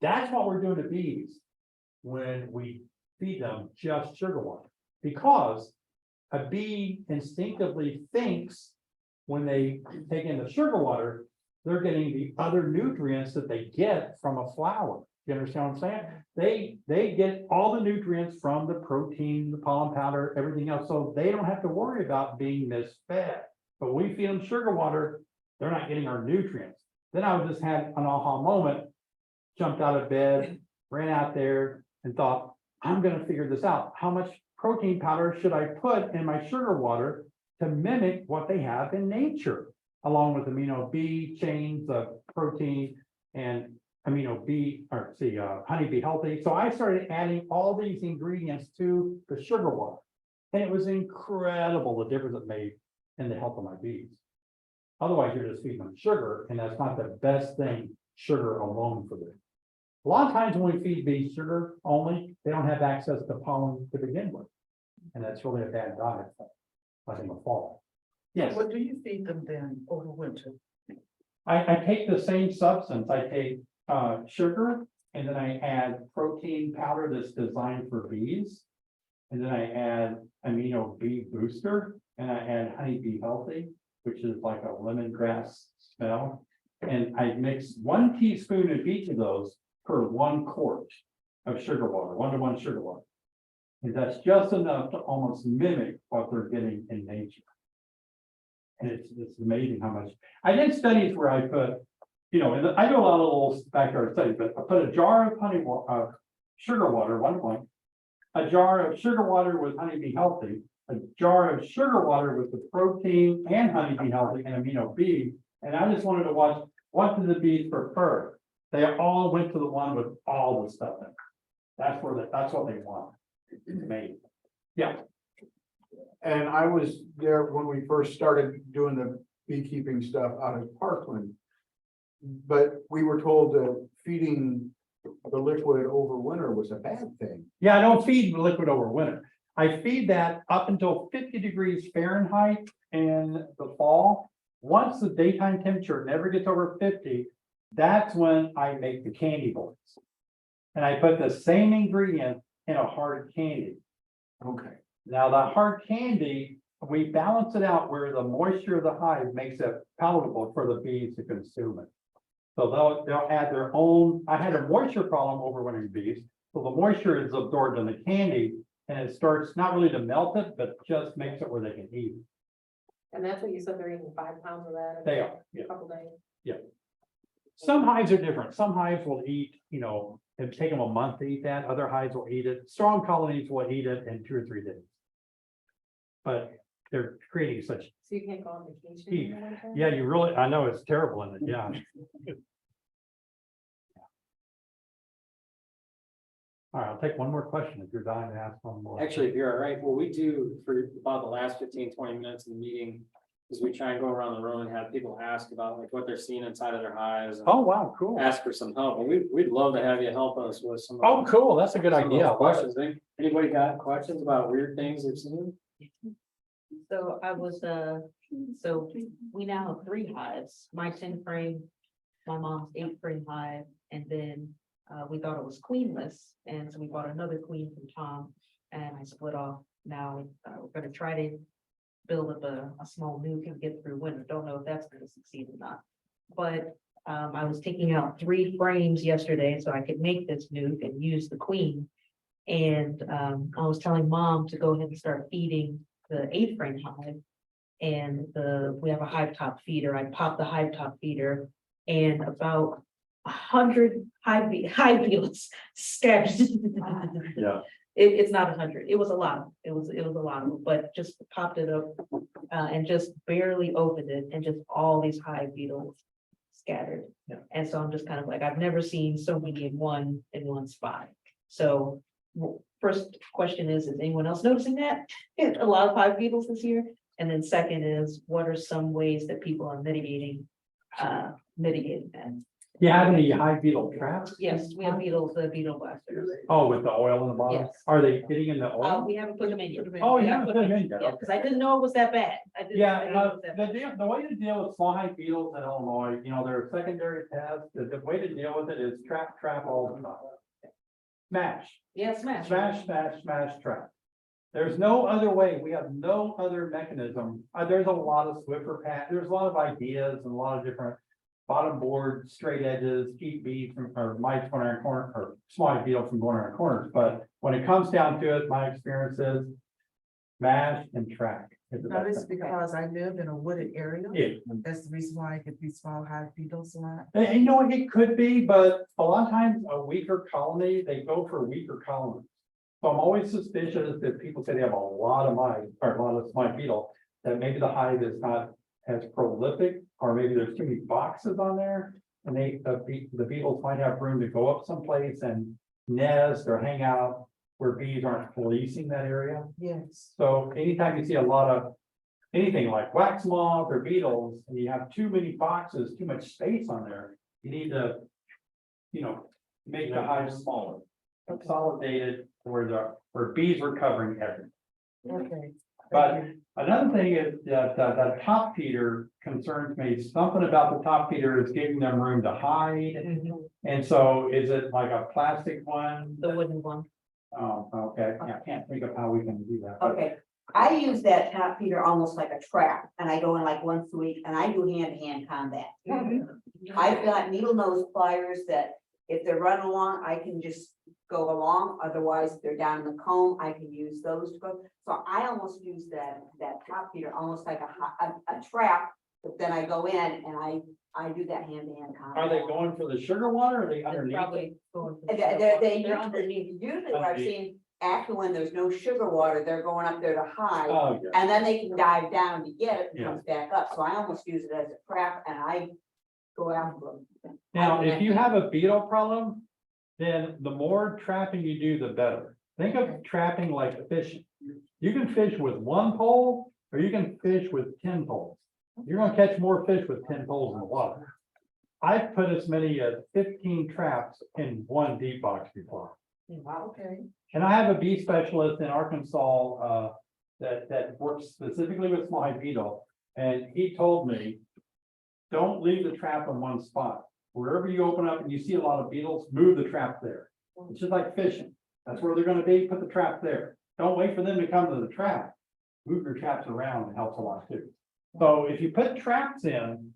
That's what we're doing to bees when we feed them just sugar water. Because a bee instinctively thinks when they take in the sugar water, they're getting the other nutrients that they get from a flower. You understand what I'm saying? They get all the nutrients from the protein, the pollen powder, everything else, so they don't have to worry about being misfed. But when we feed them sugar water, they're not getting our nutrients. Then I would just have an aha moment, jumped out of bed, ran out there and thought, I'm going to figure this out. How much protein powder should I put in my sugar water to mimic what they have in nature, along with amino B chains of protein and honeybee healthy. So I started adding all these ingredients to the sugar water. And it was incredible the difference it made in the health of my bees. Otherwise, you're just feeding them sugar, and that's not the best thing, sugar alone for them. A lot of times when we feed bees sugar only, they don't have access to pollen to begin with. And that's really a bad diet, like in the fall. Yes. What do you feed them then over winter? I take the same substance. I take sugar, and then I add protein powder that's designed for bees. And then I add amino B booster, and I add honeybee healthy, which is like a lemongrass smell. And I mix 1 teaspoon of each of those per 1 quart of sugar water, 1-to-1 sugar water. And that's just enough to almost mimic what they're getting in nature. And it's amazing how much. I did studies where I put, you know, and I do a lot of little backyard studies, but I put a jar of sugar water, 1 point, a jar of sugar water with honeybee healthy, a jar of sugar water with the protein and honeybee healthy and amino B. And I just wanted to watch, what do the bees prefer? They all went to the one with all the stuff in it. That's what they want. It's amazing. Yeah. And I was there when we first started doing the beekeeping stuff out of Parkland. But we were told that feeding the liquid over winter was a bad thing. Yeah, I don't feed the liquid over winter. I feed that up until 50 degrees Fahrenheit in the fall. Once the daytime temperature never gets over 50, that's when I make the candy bullets. And I put the same ingredient in a hard candy. Okay. Now the hard candy, we balance it out where the moisture of the hive makes it palatable for the bees to consume it. So they'll add their own. I had a moisture problem overwintering bees. So the moisture is absorbed in the candy, and it starts not really to melt it, but just makes it where they can eat. And that's what you said, they're eating 5 pounds of that. They are, yeah. A couple days. Yeah. Some hives are different. Some hives will eat, you know, it'll take them a month to eat that. Other hives will eat it. Strong colonies will eat it in 2 or 3 days. But they're creating such. So you can't go on vacation heat. in the winter? Yeah, you really, I know it's terrible in it, yeah. All right, I'll take one more question if you're dying to ask one more. Actually, if you're all right, what we do for about the last 15, 20 minutes of the meeting Cause we try and go around the room and have people ask about like what they're seeing inside of their hives. and Oh, wow, cool. Ask for some help, and we'd love to have you help us with some. of Oh, those- cool. That's a good some of those idea. Questions, anybody got questions about weird things they've seen? So I was, so we now have 3 hives, my 10 frame, my mom's 8 frame hive, and then we thought it was queenless, and so we bought another queen from Tom, and I split off. Now, we're gonna try to build up a small nuke and get through winter, don't know if that's gonna succeed or not. But I was taking out 3 frames yesterday so I could make this nuke and use the queen. And I was telling mom to go ahead and start feeding the 8 frame hive. And we have a hive top feeder. I popped the hive top feeder and about 100 hive beetles scattered. Yeah. It's not 100. It was a lot. It was a lot of them, but just popped it up and just barely opened it and just all these hive beetles scattered. Yeah. And so I'm just kind of like, I've never seen so many in one spot. So first question is anyone else noticing that? A lot of hive beetles this year? And then second is, what are some ways that people are mitigating that? Do you have any hive beetle traps? Yes, we have beetles, the beetle blasters. Oh, with the oil in the bottom? Yes. Are they getting in the oil? We haven't put them in yet. Oh, We yeah, haven't put put them in Yeah, yet. because I didn't know it was that bad. I didn't Yeah, know it was that bad. the way to deal with small hive beetles in Illinois, they're a secondary pest. The way to deal with it is trap all the time. Smash, Yeah, smash. smash, trap. There's no other way. We have no other mechanism. There's a lot of Swiffer pat, there's a lot of ideas and a lot of different bottom board, straight edges, keep bees from, or mites going around corner, or small beetle from going around corners. But when it comes down to it, my experience is smash and track. is the That best is thing. because I live in a wooded area. Yeah. That's the reason why I get these small hive beetles a lot. And it could be, but a lot of times a weaker colony, they go for weaker colonies. So I'm always suspicious that people say they have a lot of mites, or a lot of small beetle, that maybe the hive is not as prolific, or maybe there's too many boxes on there. And the beetles might have room to go up someplace and nest or hang out where bees aren't policing that area. Yes. So anytime you see a lot of anything like wax moth or beetles, and you have too many boxes, too much space on there, you need to, make the hive smaller, consolidate it where bees are covering everything. Okay. But another thing is that top feeder concerns me. Something about the top feeder is giving them room to hide. And so is it like a plastic one? The wooden one. Oh, okay. I can't think of how we can do that. but- Okay, I use that top feeder almost like a trap, and I go in like once a week, and I do hand-to-hand combat. I've got needle nose pliers that if they're running along, I can just go along, otherwise if they're down in the comb, I can use those to go. So I almost use that top feeder almost like a trap, but then I go in and I do that hand-to-hand combat. Are they going for the sugar water or are they They're underneath? probably going. for the They They're underneath. usually what I've seen, after when there's no sugar water, they're going up there to hide. Oh, yeah. And then they can dive down to get it, and Yeah. comes back up, so I almost use it as a trap and I go after them. Now, if you have a beetle problem, then the more trapping you do, the better. Think of trapping like fishing. You can fish with 1 pole or you can fish with 10 poles. You're gonna catch more fish with 10 poles in the water. I've put as many as 15 traps in one deep box before. Okay. And I have a bee specialist in Arkansas, that works specifically with small hive beetle, and he told me, don't leave the trap in one spot. Wherever you open up and you see a lot of beetles, move the trap there. It's just like fishing. That's where they're gonna be, put the trap there. Don't wait for them to come to the trap. Move your traps around, it helps a lot too. So if you put traps in,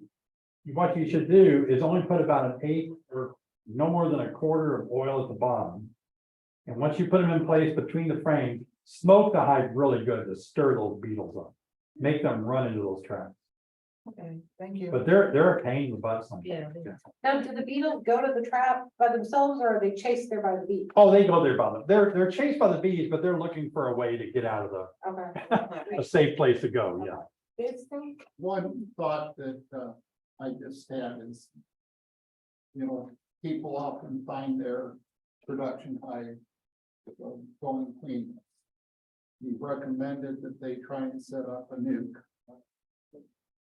what you should do is only put about an 1/8 or no more than 1/4 of oil at the bottom. And once you put them in place between the frames, smoke the hive really good to stir those beetles up. Make them run into those traps. Okay, thank you. But they're a pain in the butt sometimes. Yeah. Now, do the beetles go to the trap by themselves or are they chased there by the bee? Oh, they go there by them. They're chased by the bees, but they're looking for a way to get out of Okay. a safe place to go, yeah. One thought that I just had is, people often find their production hive going clean. You've recommended that they try and set up a nuke.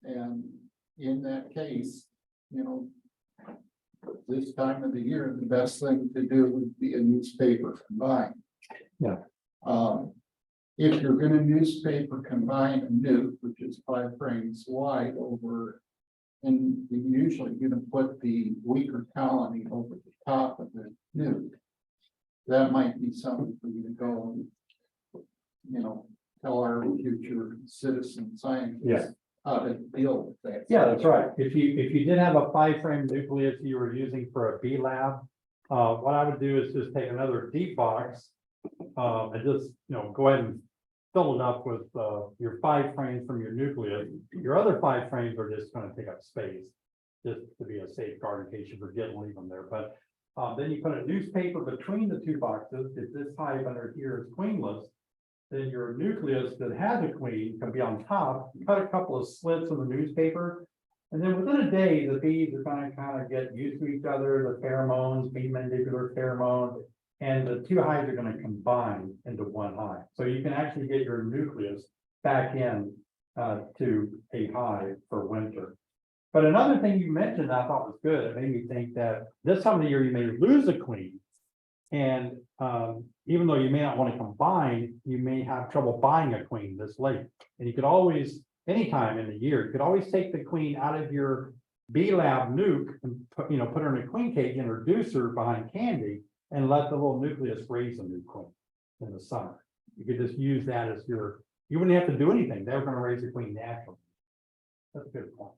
And in that case, you know, this time of the year, the best thing to do would be a newspaper combine. Yeah. If you're gonna newspaper combine a nuke, which is 5 frames wide over, and you usually gonna put the weaker colony over the top of the nuke. That might be something for you to go and, you know, tell our future citizen scientists how to deal with that. Yeah, that's right. If you did have a 5-frame nucleus you were using for a B lab, what I would do is just take another deep box. And just, go ahead and fill it up with, your 5 frames from your nucleus. Your other 5 frames are just gonna take up space. Just to be a safeguard in case you forget and leave them there, but, then you put a newspaper between the 2 boxes. If this hive under here is queenless, then your nucleus that has a queen can be on top. You cut a couple of slits in the newspaper. And then within a day, the bees are gonna kind of get used to each other, the pheromones, bee mandibular pheromones. And the 2 hives are gonna combine into 1 hive. So you can actually get your nucleus back in to a hive for winter. But another thing you mentioned I thought was good. It made me think that this time of the year you may lose a queen. And even though you may not want to combine, you may have trouble buying a queen this late. And you could always, anytime in the year, you could always take the queen out of your bee lab nuke and put her in a queen cage, introduce her behind candy, and let the little nucleus raise a new queen in the summer. You could just use that as you wouldn't have to do anything. They were going to raise a queen naturally. That's a good point.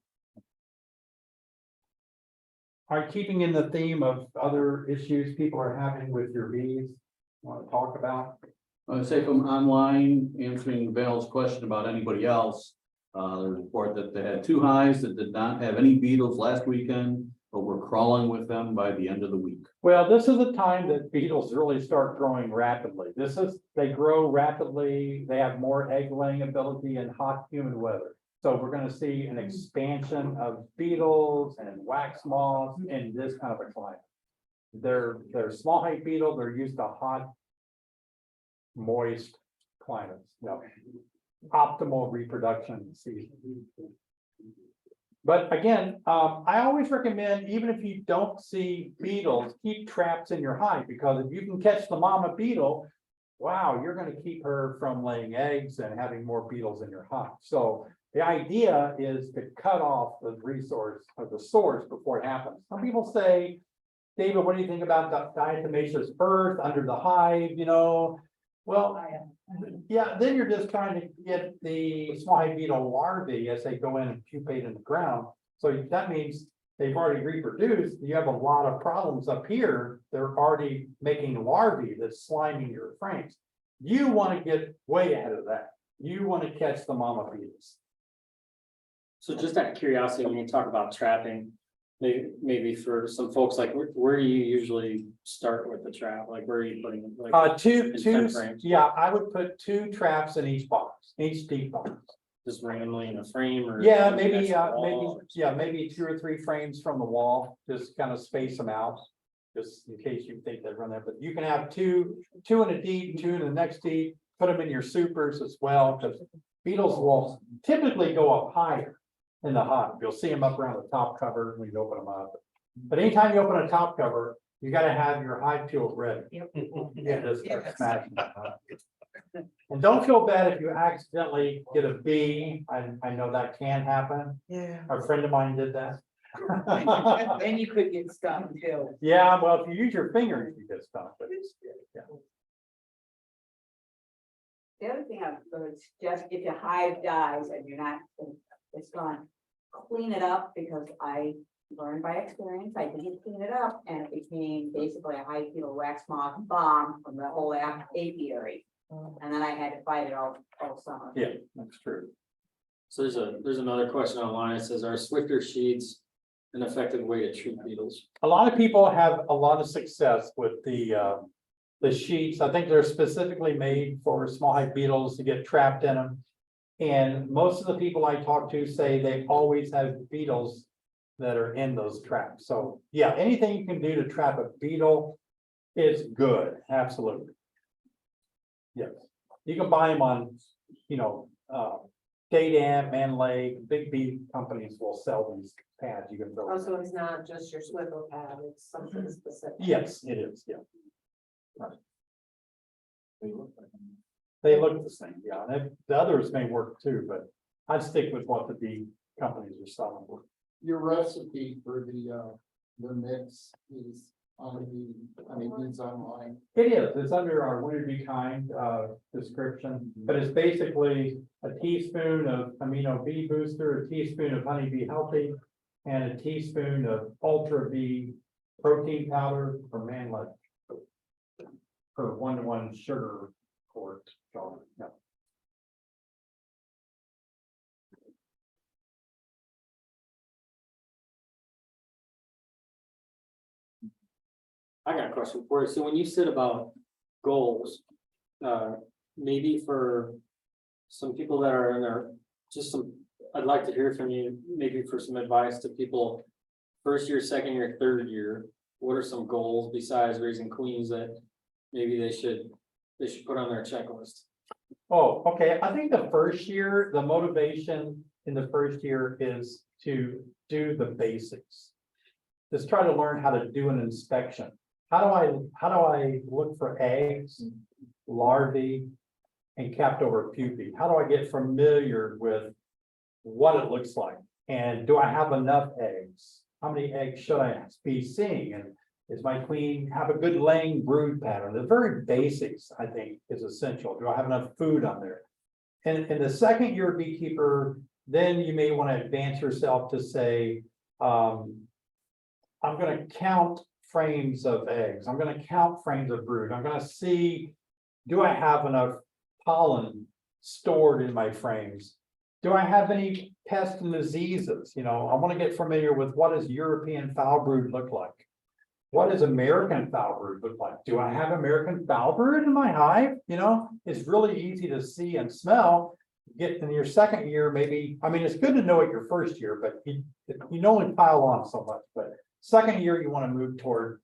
All right, keeping in the theme of other issues people are having with your bees, want to talk about? I would say from online, answering Val's question about anybody else. The report that they had 2 hives that did not have any beetles last weekend, but were crawling with them by the end of the week. Well, this is a time that beetles really start growing rapidly. They grow rapidly. They have more egg laying ability in hot, humid weather. So we're going to see an expansion of beetles and wax moths in this kind of a climate. They're small height beetle. They're used to hot, moist climates. Optimal reproduction season. But again, I always recommend, even if you don't see beetles, keep traps in your hive, because if you can catch the mama beetle, wow, you're going to keep her from laying eggs and having more beetles in your hive. So the idea is to cut off the resource or the source before it happens. Some people say, David, what do you think about diatomaceous earth under the hive? Well, yeah, then you're just trying to get the small hive beetle larvae as they go in and pupate in the ground. So that means they've already reproduced. You have a lot of problems up here. They're already making larvae that's sliming your frames. You want to get way ahead of that. You want to catch the mama beetles. So just out of curiosity, when you talk about trapping, maybe for some folks, like where do you usually start with the trap? Like where are you putting it? Like Two, in 10 frames? yeah, I would put 2 traps in each box, each deep box. Just randomly in a frame or? Yeah, next maybe, to the wall or maybe 2 or 3 frames from the wall, just kind of space them out. Just in case you think they run there, but you can have two in a deep, 2 in the next deep, put them in your supers as well, because beetles will typically go up higher in the hive. You'll see them up around the top cover when you open them up. But anytime you open a top cover, you got to have your hive tool ready. Yeah, just start smashing it. And don't feel bad if you accidentally get a bee. I know that can happen. Yeah. A friend of mine did that. Then you could get stung too. Yeah, well, if you use your fingers, you get stuck, but yeah. The other thing I would suggest, if your hive dies and you're not, it's gone, clean it up, because I learned by experience, I didn't clean it up and it became basically a hive beetle wax moth bomb from the whole apiary. And then I had to fight it all summer. Yeah, that's true. So there's another question online. It says, are Swifter sheets an effective way to treat beetles? A lot of people have a lot of success with the sheets. I think they're specifically made for small hive beetles to get trapped in them. And most of the people I talk to say they always have beetles that are in those traps. So yeah, anything you can do to trap a beetle is good, absolutely. Yes, you can buy them on, Dam, Man Lake, big bee companies will sell these pads. You can throw. Also, it's not just your swivel pad, it's something specific. Yes, it is, yeah. Right. They look the same, yeah. The others may work too, but I'd stick with what the bee companies are selling. Your recipe for the mix is on it's online. It is, it's under our Would Be Kind description, but it's basically a teaspoon of amino bee booster, a teaspoon of honeybee healthy, and a teaspoon of ultra bee protein powder for manlet. For 1-to-1 sugar quart. So, yeah. I got a question for you. So when you said about goals, maybe for some people that are in there, I'd like to hear from you, maybe for some advice to people. First year, second year, third year, what are some goals besides raising queens that maybe they should put on their checklist? Oh, okay. I think the first year, the motivation in the first year is to do the basics. Just try to learn how to do an inspection. How do I look for eggs, larvae, and capped over pupae? How do I get familiar with what it looks like? And do I have enough eggs? How many eggs should I be seeing? And is my queen have a good laying brood pattern? The very basics, I think, is essential. Do I have enough food on there? And in the second year beekeeper, then you may want to advance yourself to say, I'm going to count frames of eggs. I'm going to count frames of brood. I'm going to see, do I have enough pollen stored in my frames? Do I have any pests and diseases? You know, I want to get familiar with what does European foul brood look like? What does American foul brood look like? Do I have American foul brood in my hive? You know, it's really easy to see and smell. Get in your second year, maybe, I mean, it's good to know it your first year, but you can only pile on so much. But second year, you want to move toward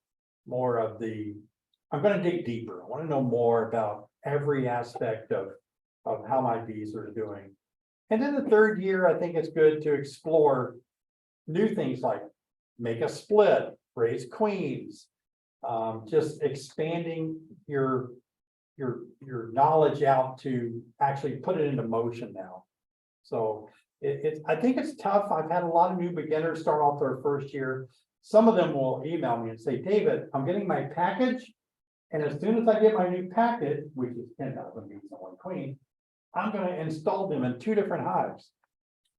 more of I'm going to dig deeper. I want to know more about every aspect of how my bees are doing. And then the third year, I think it's good to explore new things like make a split, raise queens, just expanding your knowledge out to actually put it into motion now. So I think it's tough. I've had a lot of new beginners start off their first year. Some of them will email me and say, David, I'm getting my package. And as soon as I get my new packet, which is 10,000 bees and 1 queen, I'm going to install them in 2 different hives.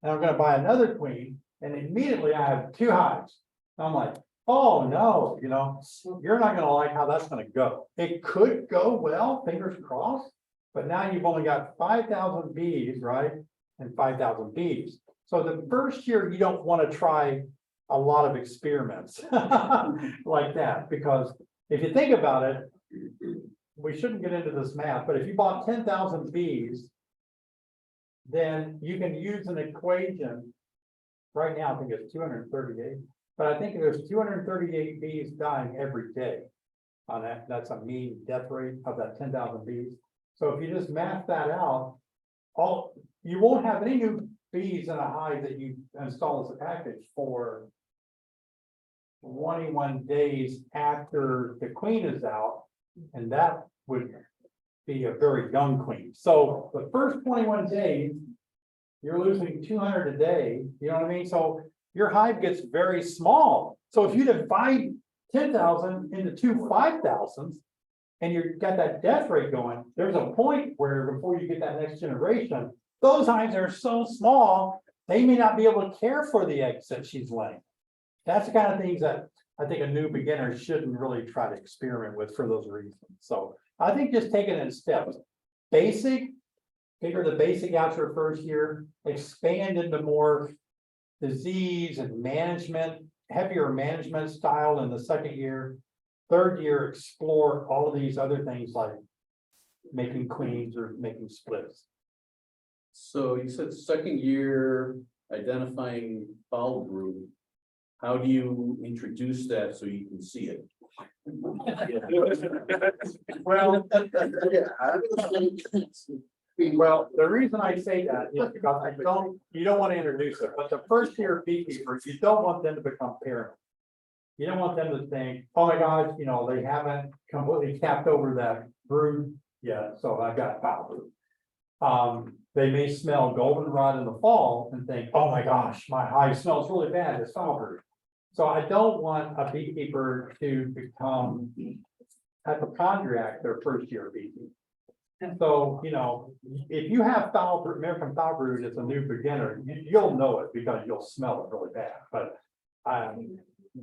And I'm going to buy another queen. And immediately I have 2 hives. I'm like, oh no, you know, you're not going to like how that's going to go. It could go well, fingers crossed. But now you've only got 5,000 bees, right? And 5,000 bees. So the first year, you don't want to try a lot of experiments like that, because if you think about it, we shouldn't get into this math, but if you bought 10,000 bees, then you can use an equation. Right now, I think it's 238, but I think there's 238 bees dying every day on that. That's a mean death rate of that 10,000 bees. So if you just math that out, you won't have any new bees in a hive that you install as a package for 21 days after the queen is out, and that would be a very young queen. So the first 21 days, you're losing 200 a day, you know what I mean? So your hive gets very small. So if you divide 10,000 into 2 5,000s, and you've got that death rate going, there's a point where before you get that next generation, those hives are so small, they may not be able to care for the eggs that she's laying. That's the kind of things that I think a new beginner shouldn't really try to experiment with for those reasons. So I think just take it in steps. Basic, figure the basic out your first year, expand into more disease and management, heavier management style in the second year. Third year, explore all of these other things like making queens or making splits. So you said second year identifying foul brood. How do you introduce that so you can see it? Well, Well, the reason I say that is because you don't want to introduce it, but the first year beekeepers, you don't want them to become paranoid. You don't want them to think, oh my gosh, you know, they haven't completely capped over that brood yet, so I've got foul brood. They may smell goldenrod in the fall and think, oh my gosh, my hive smells really bad, it's foul brood. So I don't want a beekeeper to become hypochondriac their first year of beekeeping. And so, you know, if you have foul, American foul brood as a new beginner, you'll know it because you'll smell it really bad, but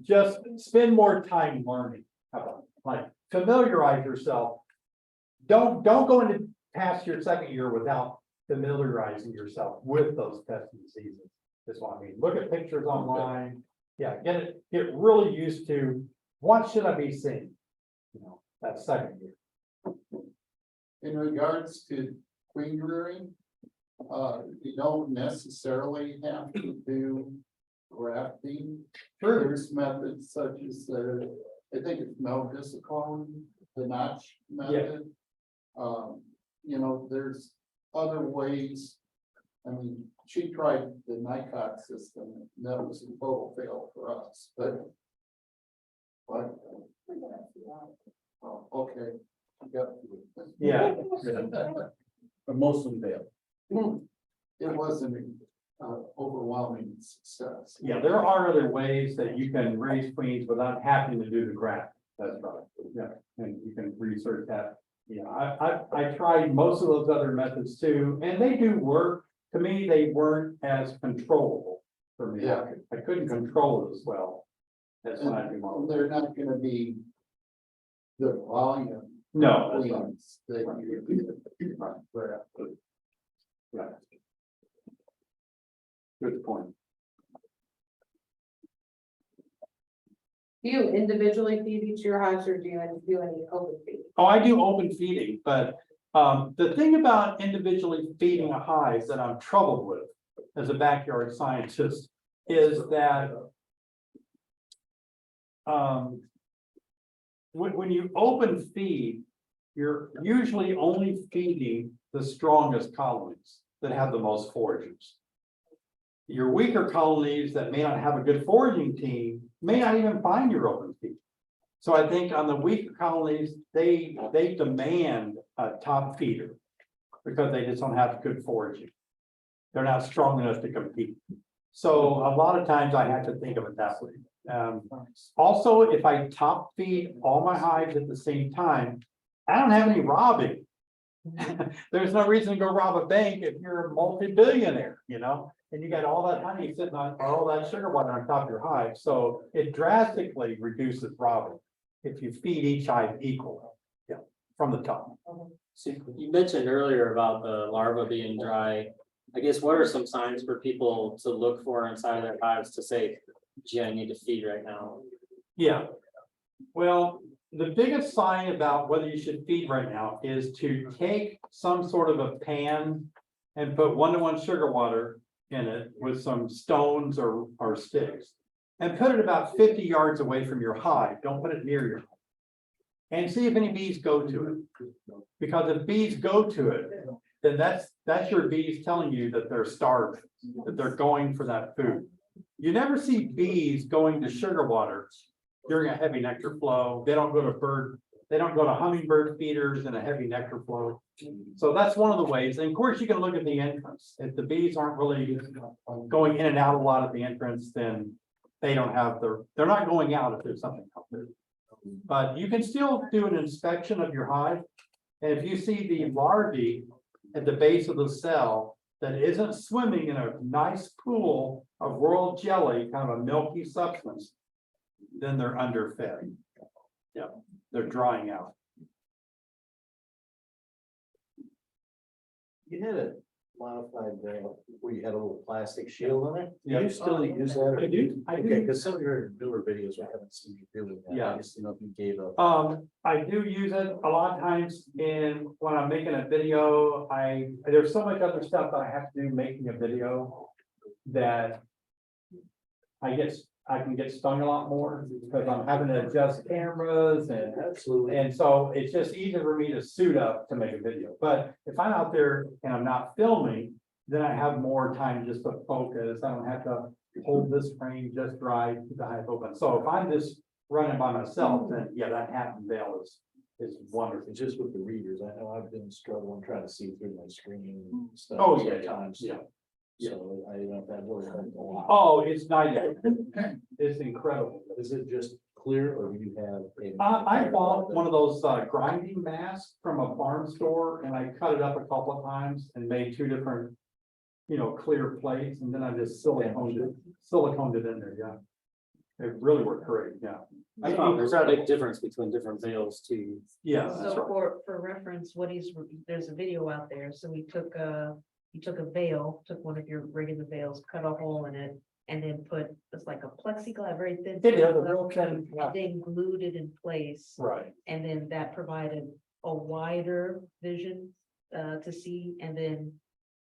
just spend more time learning. How about, like, familiarize yourself. Don't go into past your second year without familiarizing yourself with those pests and diseases. That's what I mean. Look at pictures online. Yeah, get really used to what should I be seeing? You know, that second year. In regards to queen rearing, you don't necessarily have to do grafting. There's methods such as I think it's melodiscone, the notch method. You know, there's other ways. I mean, she tried the NICOT system, and that was a total fail for us, but. Oh, okay. Yeah. But most of them fail. It wasn't overwhelming success. Yeah, there are other ways that you can raise queens without having to do the graft. That's right. Yeah, and you can research that. Yeah, I tried most of those other methods too, and they do work. To me, they weren't as controllable for me. Yeah. I couldn't control it as well. That's when I do my. They're not gonna be the volume. No, that's right. queens that you. Yeah. Good point. Do you individually feed each of your hives or do you do any open feeding? Oh, I do open feeding, but the thing about individually feeding a hive that I'm troubled with as a backyard scientist is that when you open feed, you're usually only feeding the strongest colonies that have the most foragers. Your weaker colonies that may not have a good foraging team may not even find your open feed. So I think on the weaker colonies, they demand a top feeder because they just don't have good foraging. They're not strong enough to compete. So a lot of times I have to think of it that way. Also, if I top feed all my hives at the same time, I don't have any robbing. There's no reason to go rob a bank if you're a multi-billionaire, you know, and you got all that honey sitting on, or all that sugar water on top of your hive. So it drastically reduces robbing if you feed each hive equally, yeah, from the top. So you mentioned earlier about the larva being dry. I guess what are some signs for people to look for inside their hives to say, gee, I need to feed right now? Yeah. Well, the biggest sign about whether you should feed right now is to take some sort of a pan and put 1-to-1 sugar water in it with some stones or sticks and put it about 50 yards away from your hive. Don't put it near your hive. And see if any bees go to it. Because if bees go to it, then that's your bees telling you that they're starving, that they're going for that food. You never see bees going to sugar water during a heavy nectar flow. They don't go to hummingbird feeders in a heavy nectar flow. So that's one of the ways. And of course, you can look at the entrance. If the bees aren't really going in and out a lot at the entrance, then they don't have they're not going out if there's something out there. But you can still do an inspection of your hive. And if you see the larvae at the base of the cell that isn't swimming in a nice pool of royal jelly, kind of a milky substance, then they're underfed. Yeah, they're drying out. You had a modified where you had a little plastic shield on it. Do Yeah. you still use that? I do. Okay, because some of your newer videos, I haven't seen you doing that. Yeah. I just, you know, if you gave up. I do use it a lot of times when I'm making a video, there's so much other stuff that I have to do making a video that I I can get stung a lot more because I'm having to adjust cameras and. Absolutely. And so it's just easier for me to suit up to make a video, but if I'm out there and I'm not filming, then I have more time just to focus. I don't have to hold this frame just right, keep the hive open. So if I'm just running by myself, then yeah, that half veil is wonderful. Just with the readers, I know I've been struggling trying to see through my screen and stuff. Oh, yeah, yeah, sometimes. yeah. So I don't know if that really helped a lot. Oh, it's nice. It's incredible. Is it just clear or do you have? I bought one of those grinding masks from a farm store and I cut it up a couple of times and made two different, clear plates, and then I just siliconed it in there, yeah. It really worked great, yeah. I thought there's a big difference between different veils too. Yeah, that's So right. for reference, there's a video out there, so he took a veil, took one of your regular veils, cut a hole in it, and then it's like a plexiglass, very thin. It is a plexiglass, real thin, yeah. and then glued it in place, Right. and then that provided a wider vision to see, and then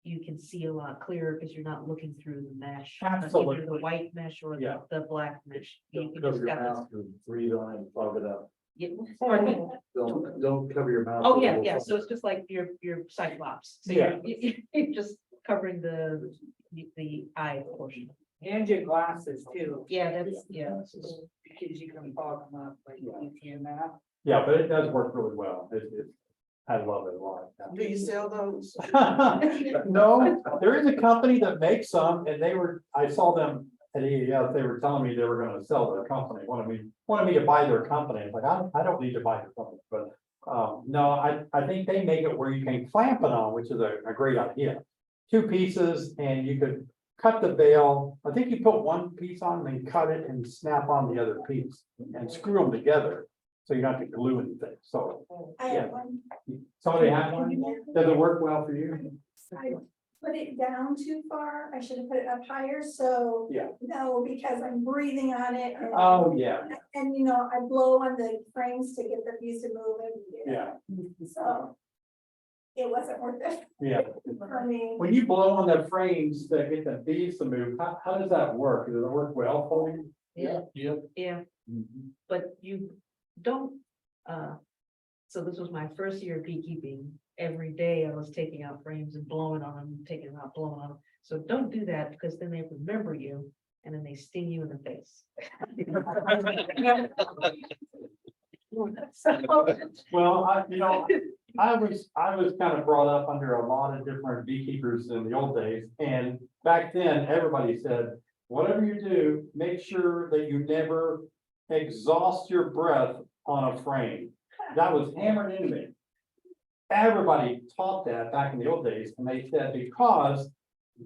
you can see a lot clearer because you're not looking through the mesh. Absolutely. Either the white mesh or Yeah. the black mesh. You Don't can cover just your got this. mouth and breathe on it and plug it up. Yeah, pardon me? Don't cover your mouth. Oh, with yeah, it. yeah, so it's just like your Cyclops, so Yeah. you're just covering the eye portion. And your glasses too, Yeah, yeah. because you can fog them up like you can now. Yeah, but it does work really well. I love it a lot. Do you sell those? No, there is a company that makes some and I saw them at EAS, they were telling me they were gonna sell their company, wanted me to buy their company. It's like, I don't need to buy their company, but, no, I think they make it where you can clamp it on, which is a great idea. Two pieces and you could cut the veil. I think you put one piece on, then cut it and snap on the other piece and screw them together. So you don't have to glue anything. So I Yeah. have one. somebody have one? Does it work well for you? I put it down too far. I should have put it up higher, so. Yeah. No, because I'm breathing on it. Oh, yeah, And I blow on the frames to get the bees to move and. yeah, So. It wasn't worth it yeah. for me. When you blow on the frames to get the bees to move, how does that work? Does it work well for you? Yeah, Yep. yeah, but you don't, so this was my first year of beekeeping. Every day I was taking out frames and blowing on them, taking them out, blowing on them. So don't do that because then they remember you and then they sting you in the face. Well, I was kind of brought up under a lot of different beekeepers in the old days, and back then, everybody said, whatever you do, make sure that you never exhaust your breath on a frame. That was hammered into me. Everybody taught that back in the old days, and they said because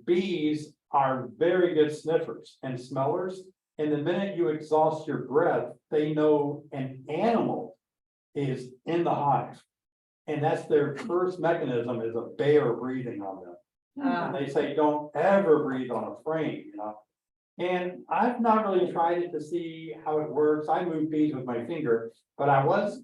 bees are very good sniffers and smellers, and the minute you exhaust your breath, they know an animal is in the hive. And that's their first mechanism is a bear breathing on them. And they say, don't ever breathe on a frame, And I've not really tried it to see how it works. I move bees with my finger, but I was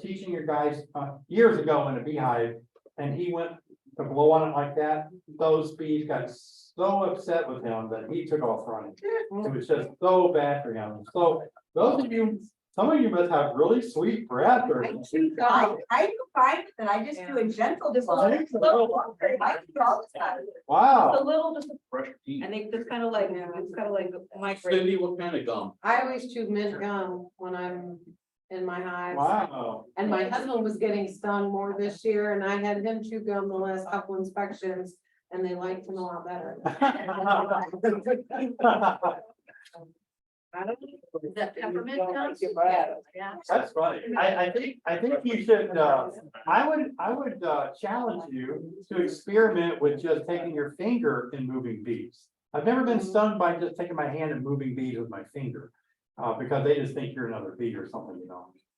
teaching your guys years ago in a beehive, and he went to blow on it like that. Those bees got so upset with him that he took off running. It was just so bad for him. So those of you, some of you must have really sweet breath or. I do find that I just do a gentle. Just a blow. little- I do all the time. Wow. A little, just, Brush your teeth. I think it's kind of like, migrate. Cindy, what kind of gum? I always chew mint gum when I'm in my hives. Wow. And my husband was getting stung more this year and I had him chew gum the last couple inspections and they liked him a lot better. I don't know, is that peppermint gum? Yeah. That's funny. I think you should, I would challenge you to experiment with just taking your finger and moving bees. I've never been stung by just taking my hand and moving bees with my finger. Because they just think you're another bee or something,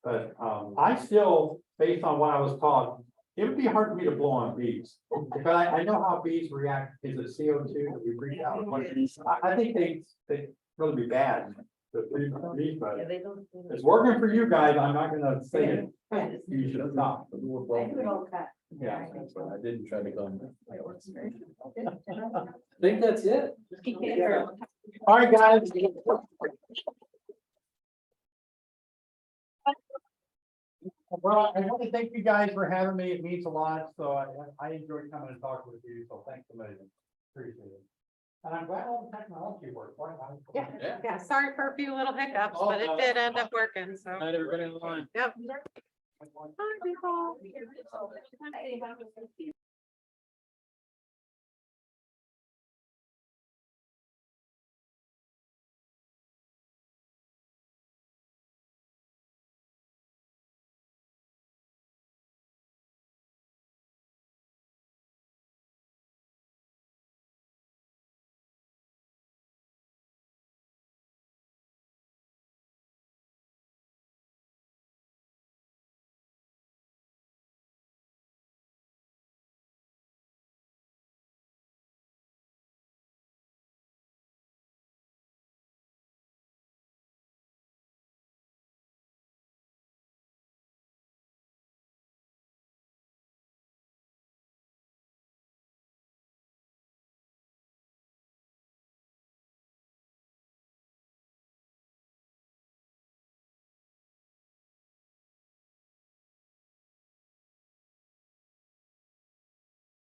But I still, based on what I was taught, it would be hard for me to blow on bees. Because I know how bees react. Is it CO2 that we breathe out? I think they really be bad. Yeah, they don't. It's working for you guys, I'm not gonna say it, you should stop. I do it all cut. Yeah. That's why I didn't try to go. I think that's it. All right, guys. Well, I want to thank you guys for having me. It means a lot. So I enjoyed coming and talking with you. So thanks a million. Appreciate it. And I'm glad all the technology worked. Boy, Yeah, sorry for a few little hiccups, but it did end up working, so. Night, everybody on the line. Yep. Bye, people.